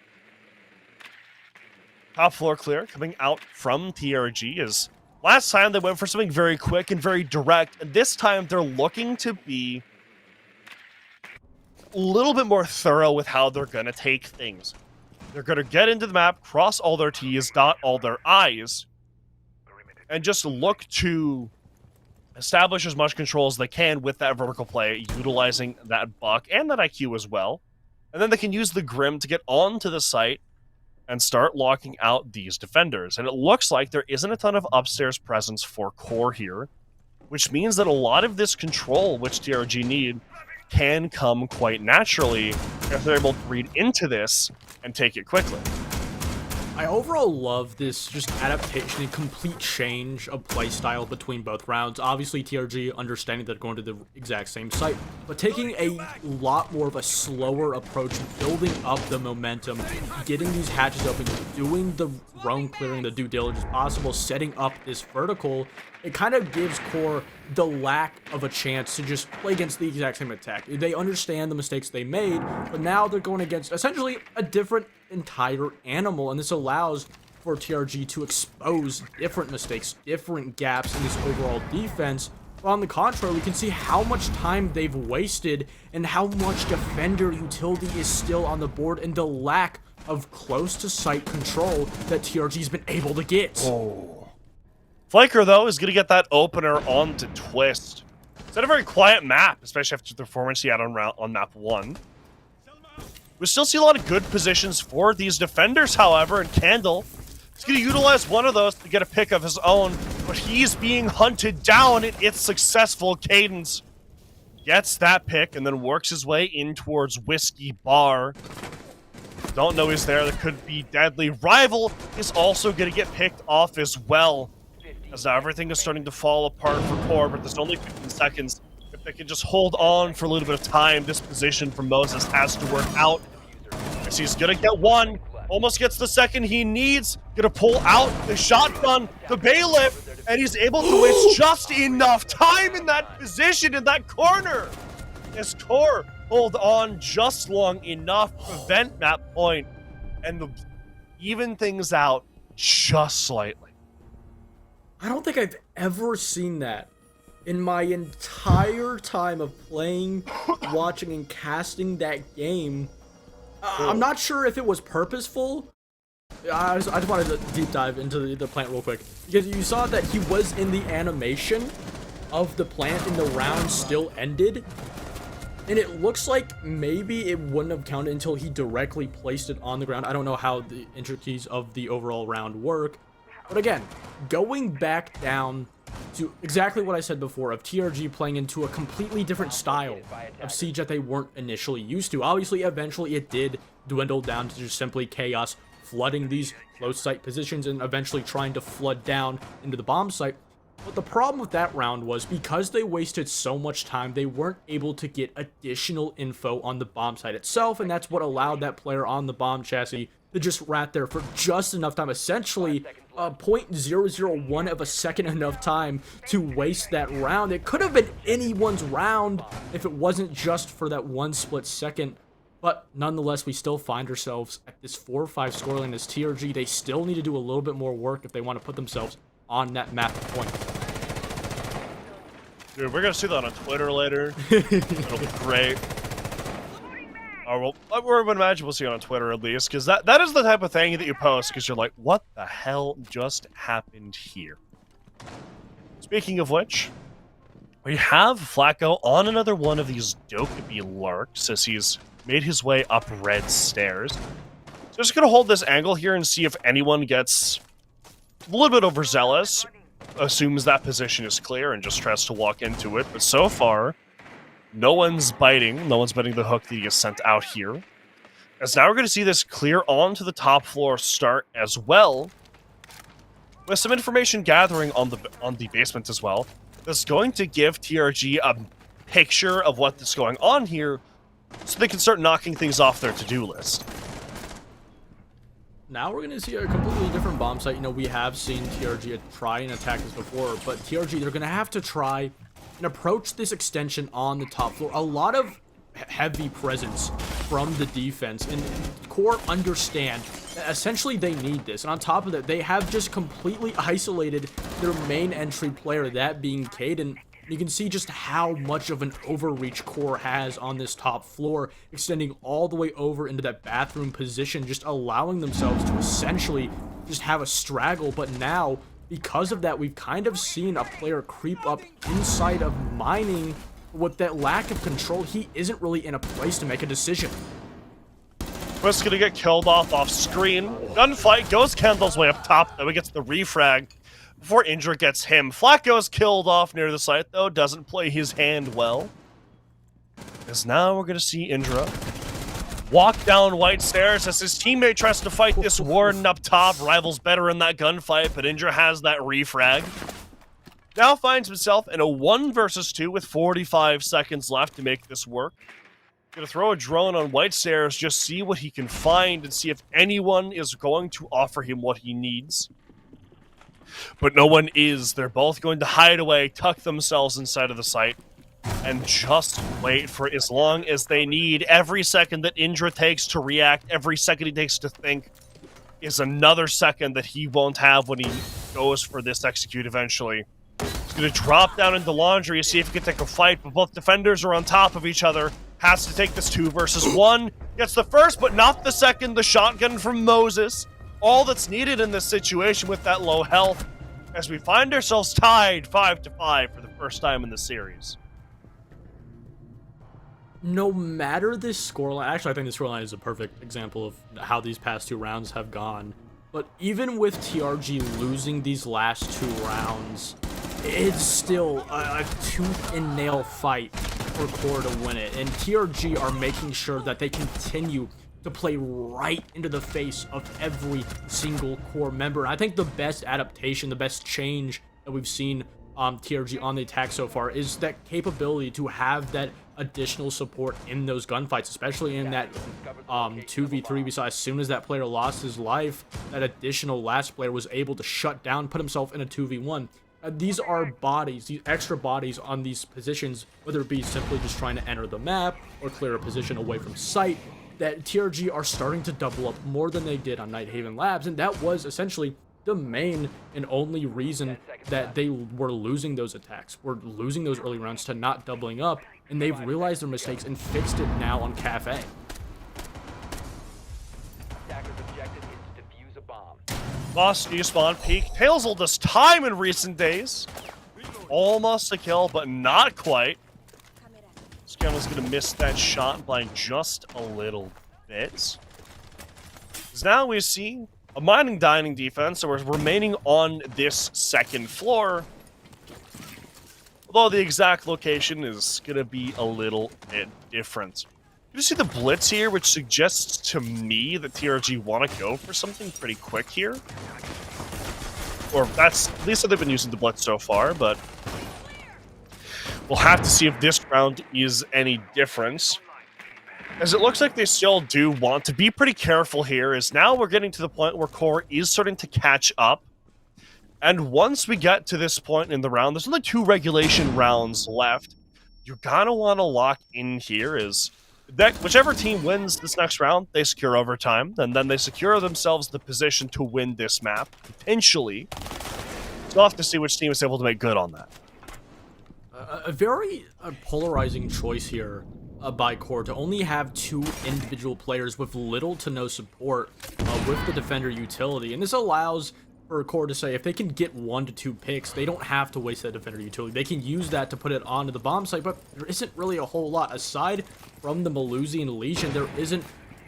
Top floor clear coming out from TRG is... Last time they went for something very quick and very direct, and this time they're looking to be a little bit more thorough with how they're going to take things. They're going to get into the map, cross all their T's, dot all their I's, and just look to establish as much control as they can with that vertical play, utilizing that buck and that IQ as well. And then they can use the Grim to get onto the site and start locking out these defenders. And it looks like there isn't a ton of upstairs presence for QOR here, which means that a lot of this control, which TRG need, can come quite naturally if they're able to read into this and take it quickly. I overall love this just adaptation and complete change of playstyle between both rounds. Obviously, TRG understanding that they're going to the exact same site, but taking a lot more of a slower approach, building up the momentum, getting these hatches open, doing the roam clearing, the due diligence possible, setting up this vertical. It kind of gives QOR the lack of a chance to just play against the exact same attack. They understand the mistakes they made, but now they're going against essentially a different entire animal, and this allows for TRG to expose different mistakes, different gaps in this overall defense. But on the contrary, we can see how much time they've wasted and how much defender utility is still on the board and the lack of close-to-sight control that TRG's been able to get. Flaker, though, is going to get that opener onto Twist. It's not a very quiet map, especially after the performance he had on map 1. We still see a lot of good positions for these defenders, however, and Candle is going to utilize one of those to get a pick of his own, but he's being hunted down, and it's successful. Cadence gets that pick and then works his way in towards Whiskey Bar. Don't know he's there. That could be deadly. Rival is also going to get picked off as well, as now everything is starting to fall apart for QOR, but there's only 15 seconds. If they can just hold on for a little bit of time, this position from Moses has to work out. As he's gonna get one, almost gets the second he needs, gonna pull out the shotgun, the bailiff, and he's able to waste just enough time in that position, in that corner. As QOR hold on just long enough to prevent that point and even things out just slightly. I don't think I've ever seen that in my entire time of playing, watching, and casting that game. I'm not sure if it was purposeful. I just wanted to deep dive into the plant real quick, because you saw that he was in the animation of the plant and the round still ended. And it looks like maybe it wouldn't have counted until he directly placed it on the ground. I don't know how the intricacies of the overall round work. But again, going back down to exactly what I said before of TRG playing into a completely different style of Siege that they weren't initially used to. Obviously, eventually it did dwindle down to just simply chaos, flooding these close site positions and eventually trying to flood down into the bomb site. But the problem with that round was because they wasted so much time, they weren't able to get additional info on the bomb site itself, and that's what allowed that player on the bomb chassis to just rat there for just enough time, essentially .001 of a second enough time to waste that round. It could have been anyone's round if it wasn't just for that one split second. But nonetheless, we still find ourselves at this 4-5 scoreline as TRG. They still need to do a little bit more work if they want to put themselves on that map point. Dude, we're gonna see that on Twitter later. It'll be great. Or we're gonna imagine we'll see it on Twitter at least, because that is the type of thing that you post because you're like, what the hell just happened here? Speaking of which, we have Flacco on another one of these Dokkaebi lurks as he's made his way up red stairs. So just gonna hold this angle here and see if anyone gets a little bit overzealous, assumes that position is clear, and just tries to walk into it. But so far, no one's biting. No one's biting the hook that he gets sent out here. As now we're going to see this clear onto the top floor start as well, with some information gathering on the basement as well. That's going to give TRG a picture of what's going on here, so they can start knocking things off their to-do list. Now we're going to see a completely different bomb site. You know, we have seen TRG try and attack this before, but TRG, they're going to have to try and approach this extension on the top floor. A lot of heavy presence from the defense, and QOR understand that essentially they need this. And on top of that, they have just completely isolated their main entry player, that being Caden. You can see just how much of an overreach QOR has on this top floor, extending all the way over into that bathroom position, just allowing themselves to essentially just have a straggle. But now, because of that, we've kind of seen a player creep up inside of mining. With that lack of control, he isn't really in a place to make a decision. Quist's gonna get killed off screen. Gunfight goes Kendall's way up top, though he gets the refrag before Indra gets him. Flacco's killed off near the site, though, doesn't play his hand well. As now we're gonna see Indra walk down white stairs as his teammate tries to fight this warden up top. Rival's better in that gunfight, but Indra has that refrag. Now finds himself in a 1 versus 2 with 45 seconds left to make this work. Gonna throw a drone on white stairs, just see what he can find and see if anyone is going to offer him what he needs. But no one is. They're both going to hide away, tuck themselves inside of the site, and just wait for as long as they need. Every second that Indra takes to react, every second he takes to think, is another second that he won't have when he goes for this execute eventually. He's going to drop down into laundry to see if he can take a fight, but both defenders are on top of each other. Has to take this 2 versus 1. Gets the first, but not the second. The shotgun from Moses. All that's needed in this situation with that low health, as we find ourselves tied 5-5 for the first time in the series. No matter this scoreline, actually I think this scoreline is a perfect example of how these past 2 rounds have gone. But even with TRG losing these last 2 rounds, it's still a tooth and nail fight for QOR to win it. And TRG are making sure that they continue to play right into the face of every single QOR member. I think the best adaptation, the best change that we've seen TRG on the attack so far is that capability to have that additional support in those gunfights, especially in that 2v3 we saw. As soon as that player lost his life, that additional last player was able to shut down, put himself in a 2v1. These are bodies, these extra bodies on these positions, whether it be simply just trying to enter the map or clear a position away from sight, that TRG are starting to double up more than they did on Nighthaven Labs, and that was essentially the main and only reason that they were losing those attacks, were losing those early rounds to not doubling up, and they've realized their mistakes and fixed it now on Cafe. Attacker's objective is to defuse a bomb. Lost despawn peak. Tails oldest time in recent days. Almost a kill, but not quite. Scandal's gonna miss that shot by just a little bit. As now we see a mining dining defense, so we're remaining on this second floor. Although the exact location is gonna be a little bit different. You see the blitz here, which suggests to me that TRG want to go for something pretty quick here. Or that's at least how they've been using the blitz so far, but we'll have to see if this round is any different. As it looks like they still do want to be pretty careful here, as now we're getting to the point where QOR is starting to catch up And once we get to this point in the round, there's only 2 regulation rounds left. You're gonna want to lock in here is that whichever team wins this next round, they secure overtime, and then they secure themselves the position to win this map, potentially. We'll have to see which team is able to make good on that. A very polarizing choice here by Core to only have 2 individual players with little to no support with the defender utility, and this allows for Core to say if they can get 1 to 2 picks, they don't have to waste that defender utility. They can use that to put it onto the bomb site, but there isn't really a whole lot. Aside from the Melusi and Legion, there isn't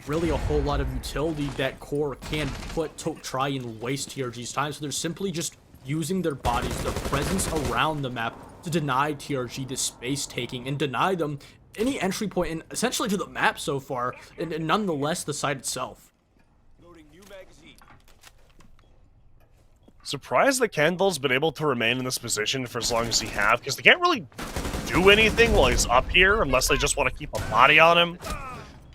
really a whole lot of utility that Core can put to try and waste TRG's time, so they're simply just using their bodies, their presence around the map to deny TRG this space taking and deny them any entry point in essentially to the map so far, and nonetheless the site itself. Surprised that Kendall's been able to remain in this position for as long as he have, because they can't really do anything while he's up here unless they just want to keep a body on him.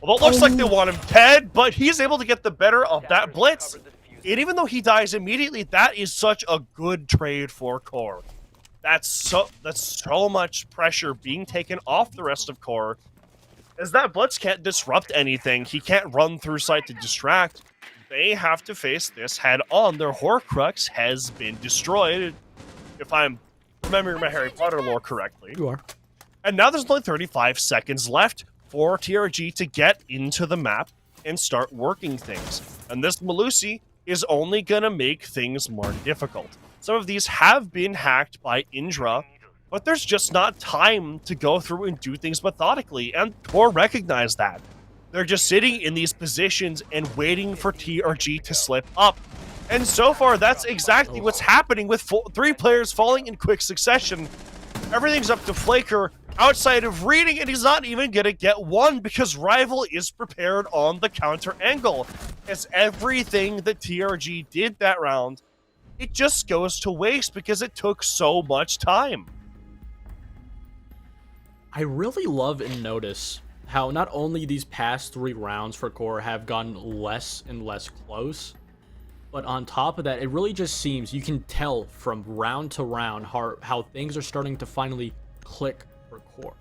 Although it looks like they want him dead, but he's able to get the better of that blitz. And even though he dies immediately, that is such a good trade for Core. That's so much pressure being taken off the rest of Core, as that blitz can't disrupt anything. He can't run through sight to distract. They have to face this head on. Their Horcrux has been destroyed, if I'm remembering my Harry Potter lore correctly. You are. And now there's only 35 seconds left for TRG to get into the map and start working things. And this Melusi is only going to make things more difficult. Some of these have been hacked by Indra, but there's just not time to go through and do things methodically, and Core recognize that. They're just sitting in these positions and waiting for TRG to slip up. And so far, that's exactly what's happening with 3 players falling in quick succession. Everything's up to Flaker outside of reading, and he's not even going to get one because Rival is prepared on the counter angle. As everything that TRG did that round, it just goes to waste because it took so much time. I really love and notice how not only these past 3 rounds for Core have gotten less and less close, but on top of that, it really just seems you can tell from round to round how things are starting to finally click for Core,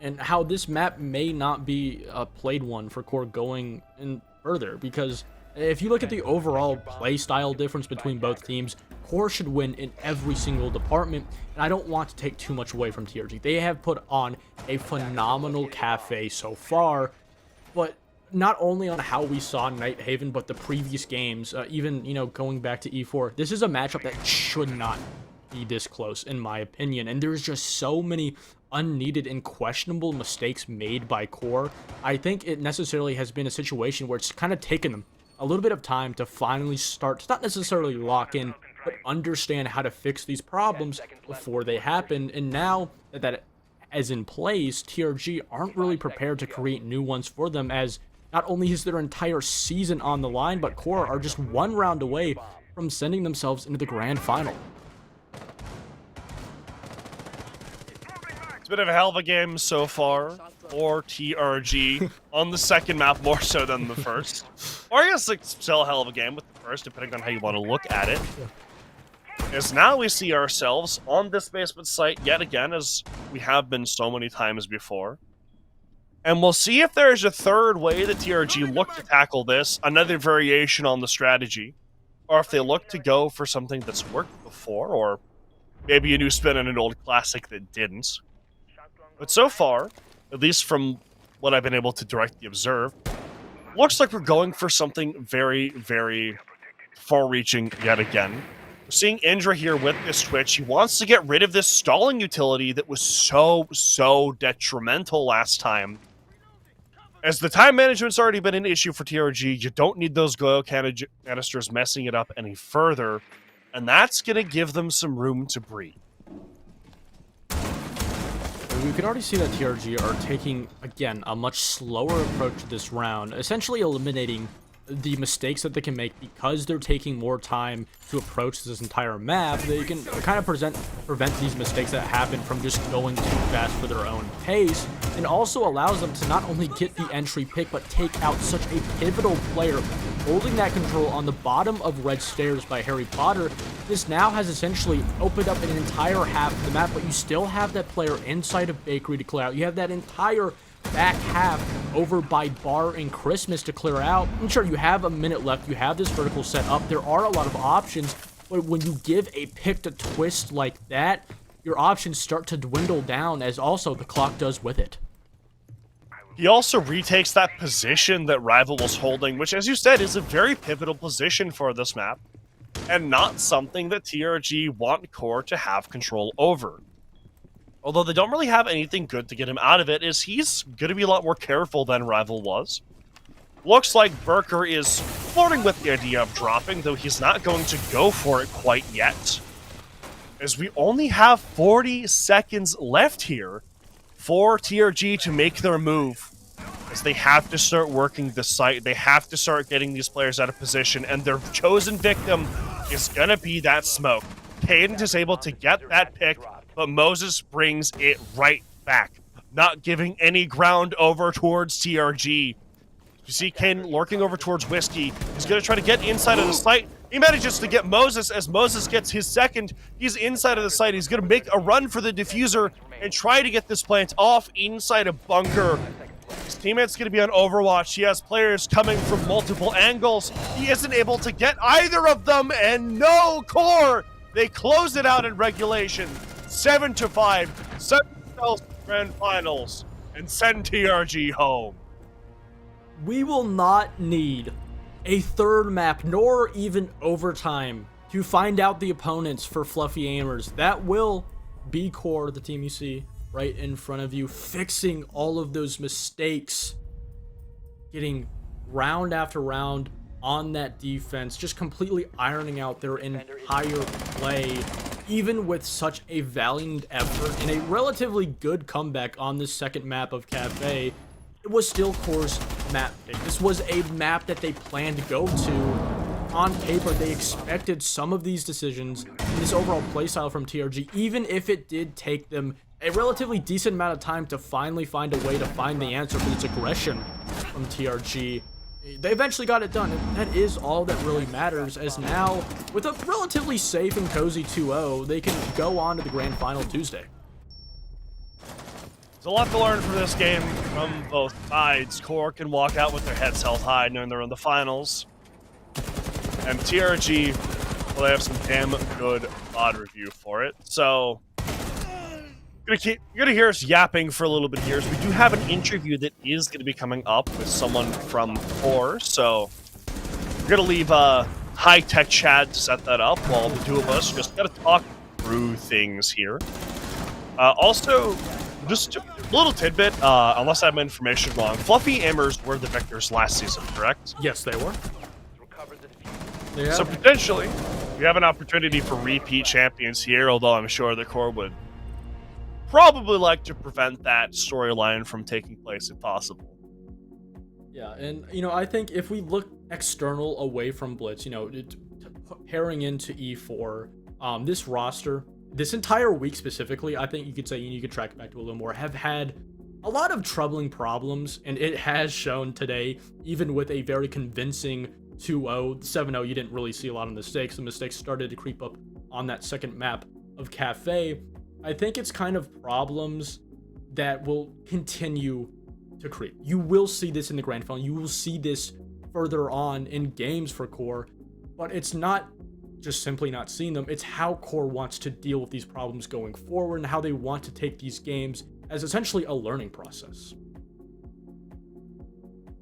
and how this map may not be a played one for Core going in further, because if you look at the overall play style difference between both teams, Core should win in every single department, and I don't want to take too much away from TRG. They have put on a phenomenal cafe so far, but not only on how we saw Night Haven, but the previous games, even, going back to E4, this is a matchup that should not be this close, in my opinion, and there's just so many unneeded and questionable mistakes made by Core. I think it necessarily has been a situation where it's kind of taken them a little bit of time to finally start to not necessarily lock in, but understand how to fix these problems before they happen. And now that that is in place, TRG aren't really prepared to create new ones for them, as not only is their entire season on the line, but Core are just 1 round away from sending themselves into the grand final. It's been a hell of a game so far for TRG on the second map, more so than the first. Or I guess it's still a hell of a game with the first, depending on how you want to look at it. As now we see ourselves on this basement site yet again, as we have been so many times before. And we'll see if there's a third way that TRG look to tackle this, another variation on the strategy, or if they look to go for something that's worked before, or maybe a new spin on an old classic that didn't. But so far, at least from what I've been able to directly observe, looks like we're going for something very, very far-reaching yet again. We're seeing Indra here with this switch. He wants to get rid of this stalling utility that was so detrimental last time. As the time management's already been an issue for TRG, you don't need those Goyo canisters messing it up any further, and that's going to give them some room to breathe. We can already see that TRG are taking, again, a much slower approach to this round, essentially eliminating the mistakes that they can make because they're taking more time to approach this entire map. They can kind of prevent these mistakes that happen from just going too fast for their own pace, and also allows them to not only get the entry pick, but take out such a pivotal player holding that control on the bottom of red stairs by Harry Potter, this now has essentially opened up an entire half of the map, but you still have that player inside of Bakery to clear out. You have that entire back half over by Bar and Christmas to clear out. And sure, you have a minute left. You have this vertical set up. There are a lot of options, but when you give a pick to twist like that, your options start to dwindle down, as also the clock does with it. He also retakes that position that Rival was holding, which, as you said, is a very pivotal position for this map, and not something that TRG want Core to have control over. Although they don't really have anything good to get him out of it, is he's going to be a lot more careful than Rival was. Looks like Burker is flirting with the idea of dropping, though he's not going to go for it quite yet, as we only have 40 seconds left here for TRG to make their move, as they have to start working the site, they have to start getting these players out of position, and their chosen victim is going to be that smoke. Cadence is able to get that pick, but Moses brings it right back, not giving any ground over towards TRG. You see Caden lurking over towards Whiskey. He's going to try to get inside of the site. He manages to get Moses. As Moses gets his second, he's inside of the site. He's going to make a run for the diffuser and try to get this plant off inside a bunker. His teammate's going to be on Overwatch. He has players coming from multiple angles. He isn't able to get either of them, and no, Core! They close it out in regulation. 7-5, send themselves to grand finals, and send TRG home. We will not need a third map, nor even overtime, to find out the opponents for Fluffy Aimers. That will be Core, the team you see right in front of you, fixing all of those mistakes, getting round after round on that defense, just completely ironing out their entire play, even with such a valiant effort and a relatively good comeback on this second map of Cafe. It was still Core's map pick. This was a map that they planned to go to. On paper, they expected some of these decisions and this overall playstyle from TRG, even if it did take them a relatively decent amount of time to finally find a way to find the answer for this aggression from TRG. They eventually got it done, and that is all that really matters, as now, with a relatively safe and cozy 2-0, they can go on to the grand final Tuesday. There's a lot to learn from this game from both sides. Core can walk out with their heads held high knowing they're in the finals. And TRG, well, they have some damn good VOD review for it. So, you're gonna hear us yapping for a little bit here. So we do have an interview that is gonna be coming up with someone from Core. So we're gonna leave high-tech Chad to set that up while the two of us just gotta talk through things here. Also, just a little tidbit, unless I have my information wrong, Fluffy Aimers were the victors last season, correct? Yes, they were. Yeah. So potentially, we have an opportunity for repeat champions here, although I'm sure the Core would probably like to prevent that storyline from taking place if possible. Yeah, and, I think if we look external away from Blitz, pairing into E4, this roster, this entire week specifically, I think you could say, you could track it back to a little more, have had a lot of troubling problems, and it has shown today, even with a very convincing 2-0, 7-0, you didn't really see a lot of mistakes. The mistakes started to creep up on that second map of Cafe. I think it's kind of problems that will continue to creep. You will see this in the grand final. You will see this further on in games for Core, but it's not just simply not seeing them. It's how Core wants to deal with these problems going forward and how they want to take these games as essentially a learning process.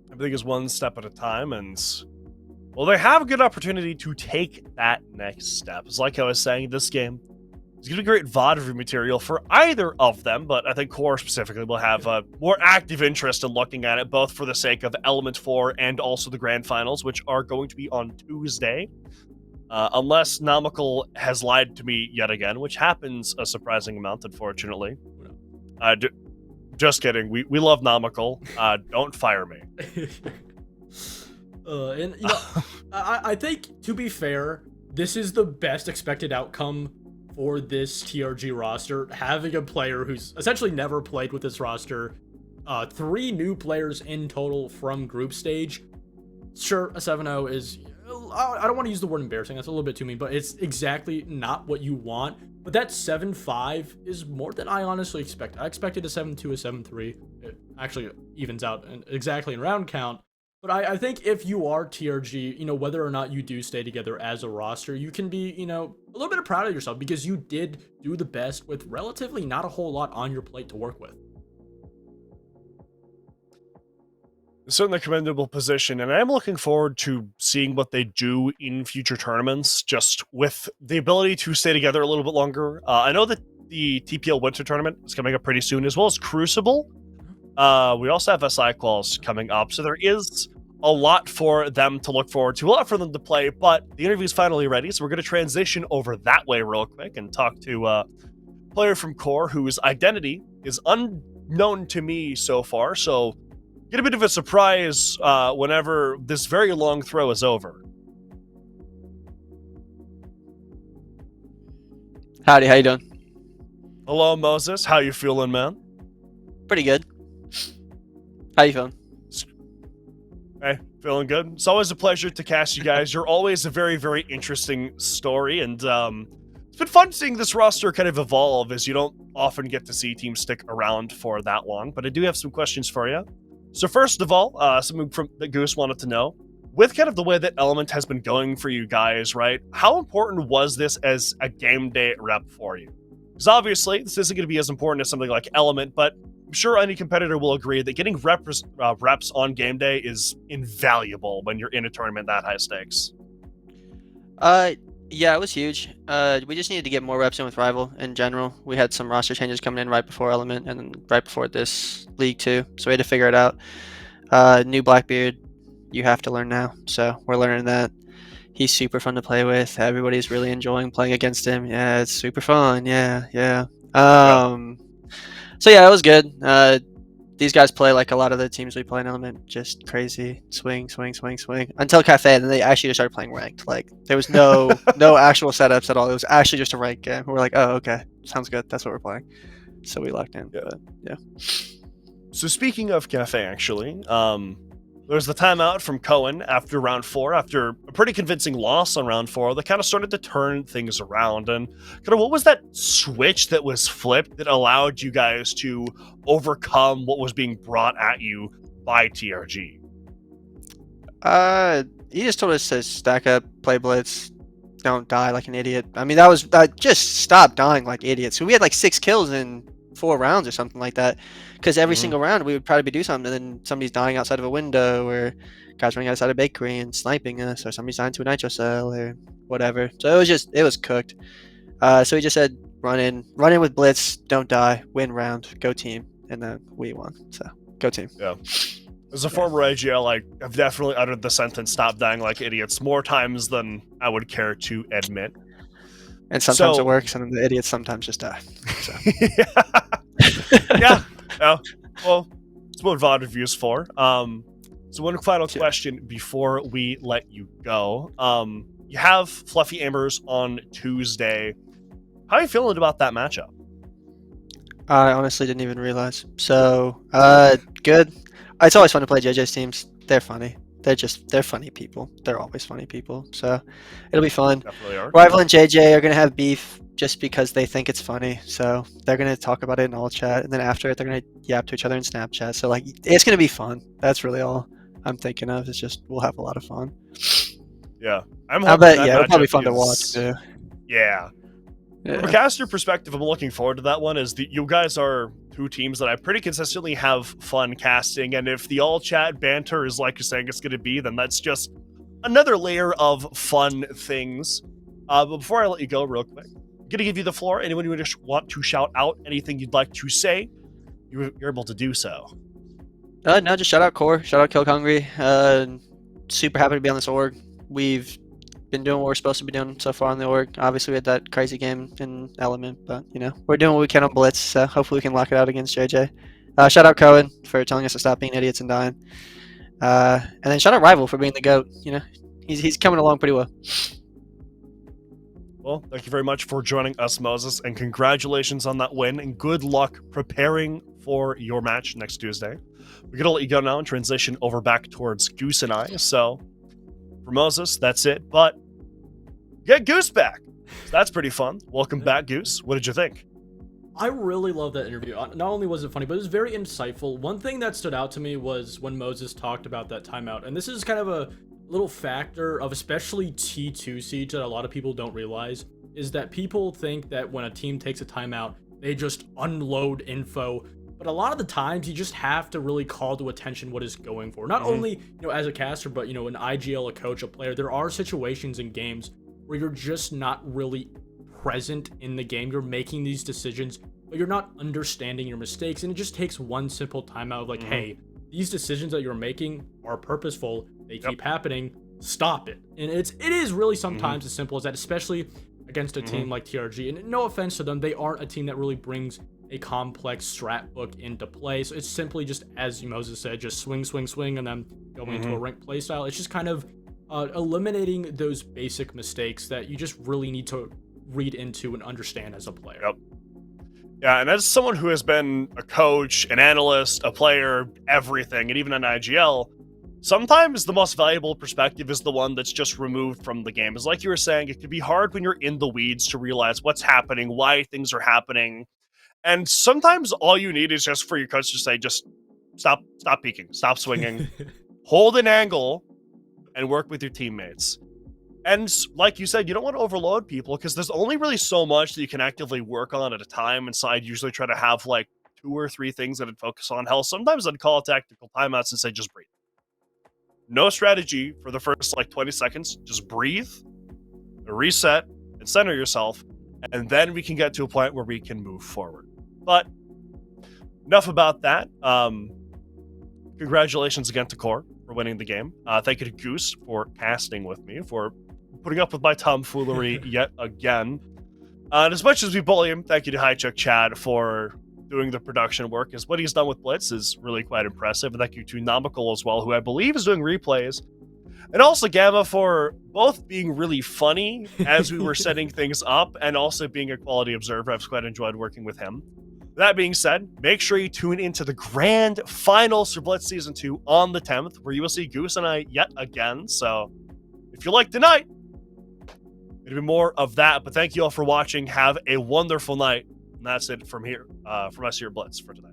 Everything is one step at a time, and well, they have a good opportunity to take that next step. It's like I was saying, this game is going to be great VOD review material for either of them, but I think Core specifically will have a more active interest in looking at it, both for the sake of Element 4 and also the Grand Finals, which are going to be on Tuesday. Unless Nomical has lied to me yet again, which happens a surprising amount, unfortunately. Just kidding. We love Nomical. Don't fire me. I think, to be fair, this is the best expected outcome for this TRG roster. Having a player who's essentially never played with this roster, 3 new players in total from group stage, sure, a 7-0 is, I don't want to use the word embarrassing, that's a little bit too mean, but it's exactly not what you want. But that 7-5 is more than I honestly expected. I expected a 7-2, a 7-3. It actually evens out exactly in round count. But I think if you are TRG, whether or not you do stay together as a roster, you can be, a little bit proud of yourself because you did do the best with relatively not a whole lot on your plate to work with. Certainly a commendable position, and I'm looking forward to seeing what they do in future tournaments, just with the ability to stay together a little bit longer. I know that the TPL Winter Tournament is coming up pretty soon, as well as Crucible. We also have SI Quals coming up, so there is a lot for them to look forward to, a lot for them to play, but the interview is finally ready, so we're going to transition over that way real quick and talk to a player from QOR whose identity is unknown to me so far, so get a bit of a surprise whenever this very long throw is over. Howdy, how you doing? Hello, Moses. How you feeling, man? Pretty good. How you feeling? Hey, feeling good. It's always a pleasure to cast you guys. You're always a very, very interesting story, and it's been fun seeing this roster kind of evolve, as you don't often get to see teams stick around for that long, but I do have some questions for you. So first of all, something that Goose wanted to know, with kind of the way that Element has been going for you guys, right? How important was this as a game day rep for you? Because obviously, this isn't going to be as important as something like Element, but I'm sure any competitor will agree that getting reps on game day is invaluable when you're in a tournament that high stakes. Yeah, it was huge. We just needed to get more reps in with Rival in general. We had some roster changes coming in right before Element and then right before this league too, so we had to figure it out. New Blackbeard, you have to learn now, so we're learning that. He's super fun to play with. Everybody's really enjoying playing against him. Yeah, it's super fun. Yeah. So yeah, it was good. These guys play like a lot of the teams we play in Element, just crazy, swing, until Cafe, and then they actually just started playing ranked. Like there was no actual setups at all. It was actually just a ranked game. We're like, oh, okay, sounds good. That's what we're playing. So we locked in. Yeah. But, yeah. So speaking of Cafe, actually, there's the timeout from Cohen after round 4, after a pretty convincing loss on round 4 that kind of started to turn things around. And kind of what was that switch that was flipped that allowed you guys to overcome what was being brought at you by TRG? He just told us to stack up, play blitz, don't die like an idiot. I mean, that was just stop dying like idiots. So we had like 6 kills in 4 rounds or something like that, because every single round we would probably do something, and then somebody's dying outside of a window, or guys running outside a bakery and sniping us, or somebody's dying to a nitro cell or whatever. So it was cooked. So he just said run in with blitz, don't die, win round, go team, and then we won. So go team. Yeah. As a former AGL, I've definitely uttered the sentence "stop dying like idiots" more times than I would care to admit. And sometimes it works, and the idiots sometimes just die. So. Yeah. Well, it's what VOD reviews for. So one final question before we let you go. You have Fluffy Ambers on Tuesday. How are you feeling about that matchup? I honestly didn't even realize. So, good. It's always fun to play JJ's teams. They're funny. They're funny people. They're always funny people. So it'll be fun. Definitely are. Rival and JJ are going to have beef just because they think it's funny. So they're going to talk about it in all chat. And then after it, they're going to yap to each other in Snapchat. So it's going to be fun. That's really all I'm thinking of. It's just we'll have a lot of fun. Yeah. I bet, it'll probably be fun to watch too. Yeah. From a caster perspective, I'm looking forward to that one, as you guys are 2 teams that I pretty consistently have fun casting, and if the all chat banter is like you're saying it's going to be, then that's just another layer of fun things. But before I let you go real quick, I'm going to give you the floor. Anyone who just want to shout out anything you'd like to say, you're able to do so. No, just shout out Core, shout out Kill Hungry. Super happy to be on this org. We've been doing what we're supposed to be doing so far on the org. Obviously, we had that crazy game in Element, but we're doing what we can on Blitz. So hopefully, we can lock it out against JJ. Shout out Cohen for telling us to stop being idiots and dying. And then shout out Rival for being the GOAT. He's coming along pretty well. Well, thank you very much for joining us, Moses, and congratulations on that win, and good luck preparing for your match next Tuesday. We're gonna let you go now and transition over back towards Goose and I. So for Moses, that's it. But get Goose back. So that's pretty fun. Welcome back, Goose. What did you think? I really love that interview. Not only was it funny, but it was very insightful. One thing that stood out to me was when Moses talked about that timeout. And this is kind of a little factor of especially T2 Siege that a lot of people don't realize, is that people think that when a team takes a timeout, they just unload info. But a lot of the times, you just have to really call to attention what is going for. Not only, as a caster, but, an IGL, a coach, a player. There are situations in games where you're just not really present in the game. You're making these decisions, but you're not understanding your mistakes. And it just takes one simple timeout of like, hey, these decisions that you're making are purposeful. They keep happening. Stop it. And it is really sometimes as simple as that, especially against a team like TRG. And no offense to them, they aren't a team that really brings a complex strat book into play. So it's simply just, as Moses said, just swing, swing, swing, and then going into a ranked playstyle. It's just kind of eliminating those basic mistakes that you just really need to read into and understand as a player. Yep. Yeah, and as someone who has been a coach, an analyst, a player, everything, and even an IGL, sometimes the most valuable perspective is the one that's just removed from the game. It's like you were saying, it can be hard when you're in the weeds to realize what's happening, why things are happening. And sometimes all you need is just for your coach to say, just stop peeking, stop swinging, hold an angle, and work with your teammates. And like you said, you don't want to overload people because there's only really so much that you can actively work on at a time. And so I'd usually try to have like 2 or 3 things that I'd focus on. Hell, sometimes I'd call tactical timeouts and say, just breathe. No strategy for the first like 20 seconds. Just breathe, reset, and center yourself. And then we can get to a point where we can move forward. But enough about that. Congratulations again to QOR for winning the game. Thank you to Goose for casting with me, for putting up with my tomfoolery yet again. And as much as we bully him, thank you to Highchuck Chad for doing the production work, as what he's done with Blitz is really quite impressive. And thank you to Nomical as well, who I believe is doing replays. And also Gamma for both being really funny as we were setting things up and also being a quality observer. I've quite enjoyed working with him. That being said, make sure you tune into the grand finals for Blitz Season 2 on the 10th, where you will see Goose and I yet again. So if you like tonight, it'll be more of that. But thank you all for watching. Have a wonderful night. And that's it from here, from us here at Blitz for tonight.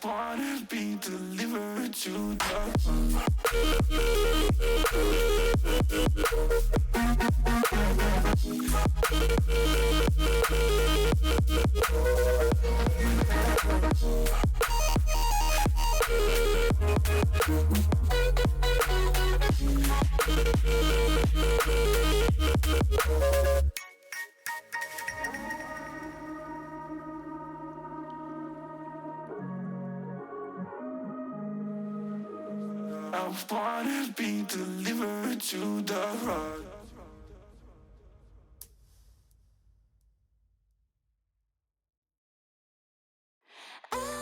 Wanna be delivered to the I wanna be delivered to the rock. I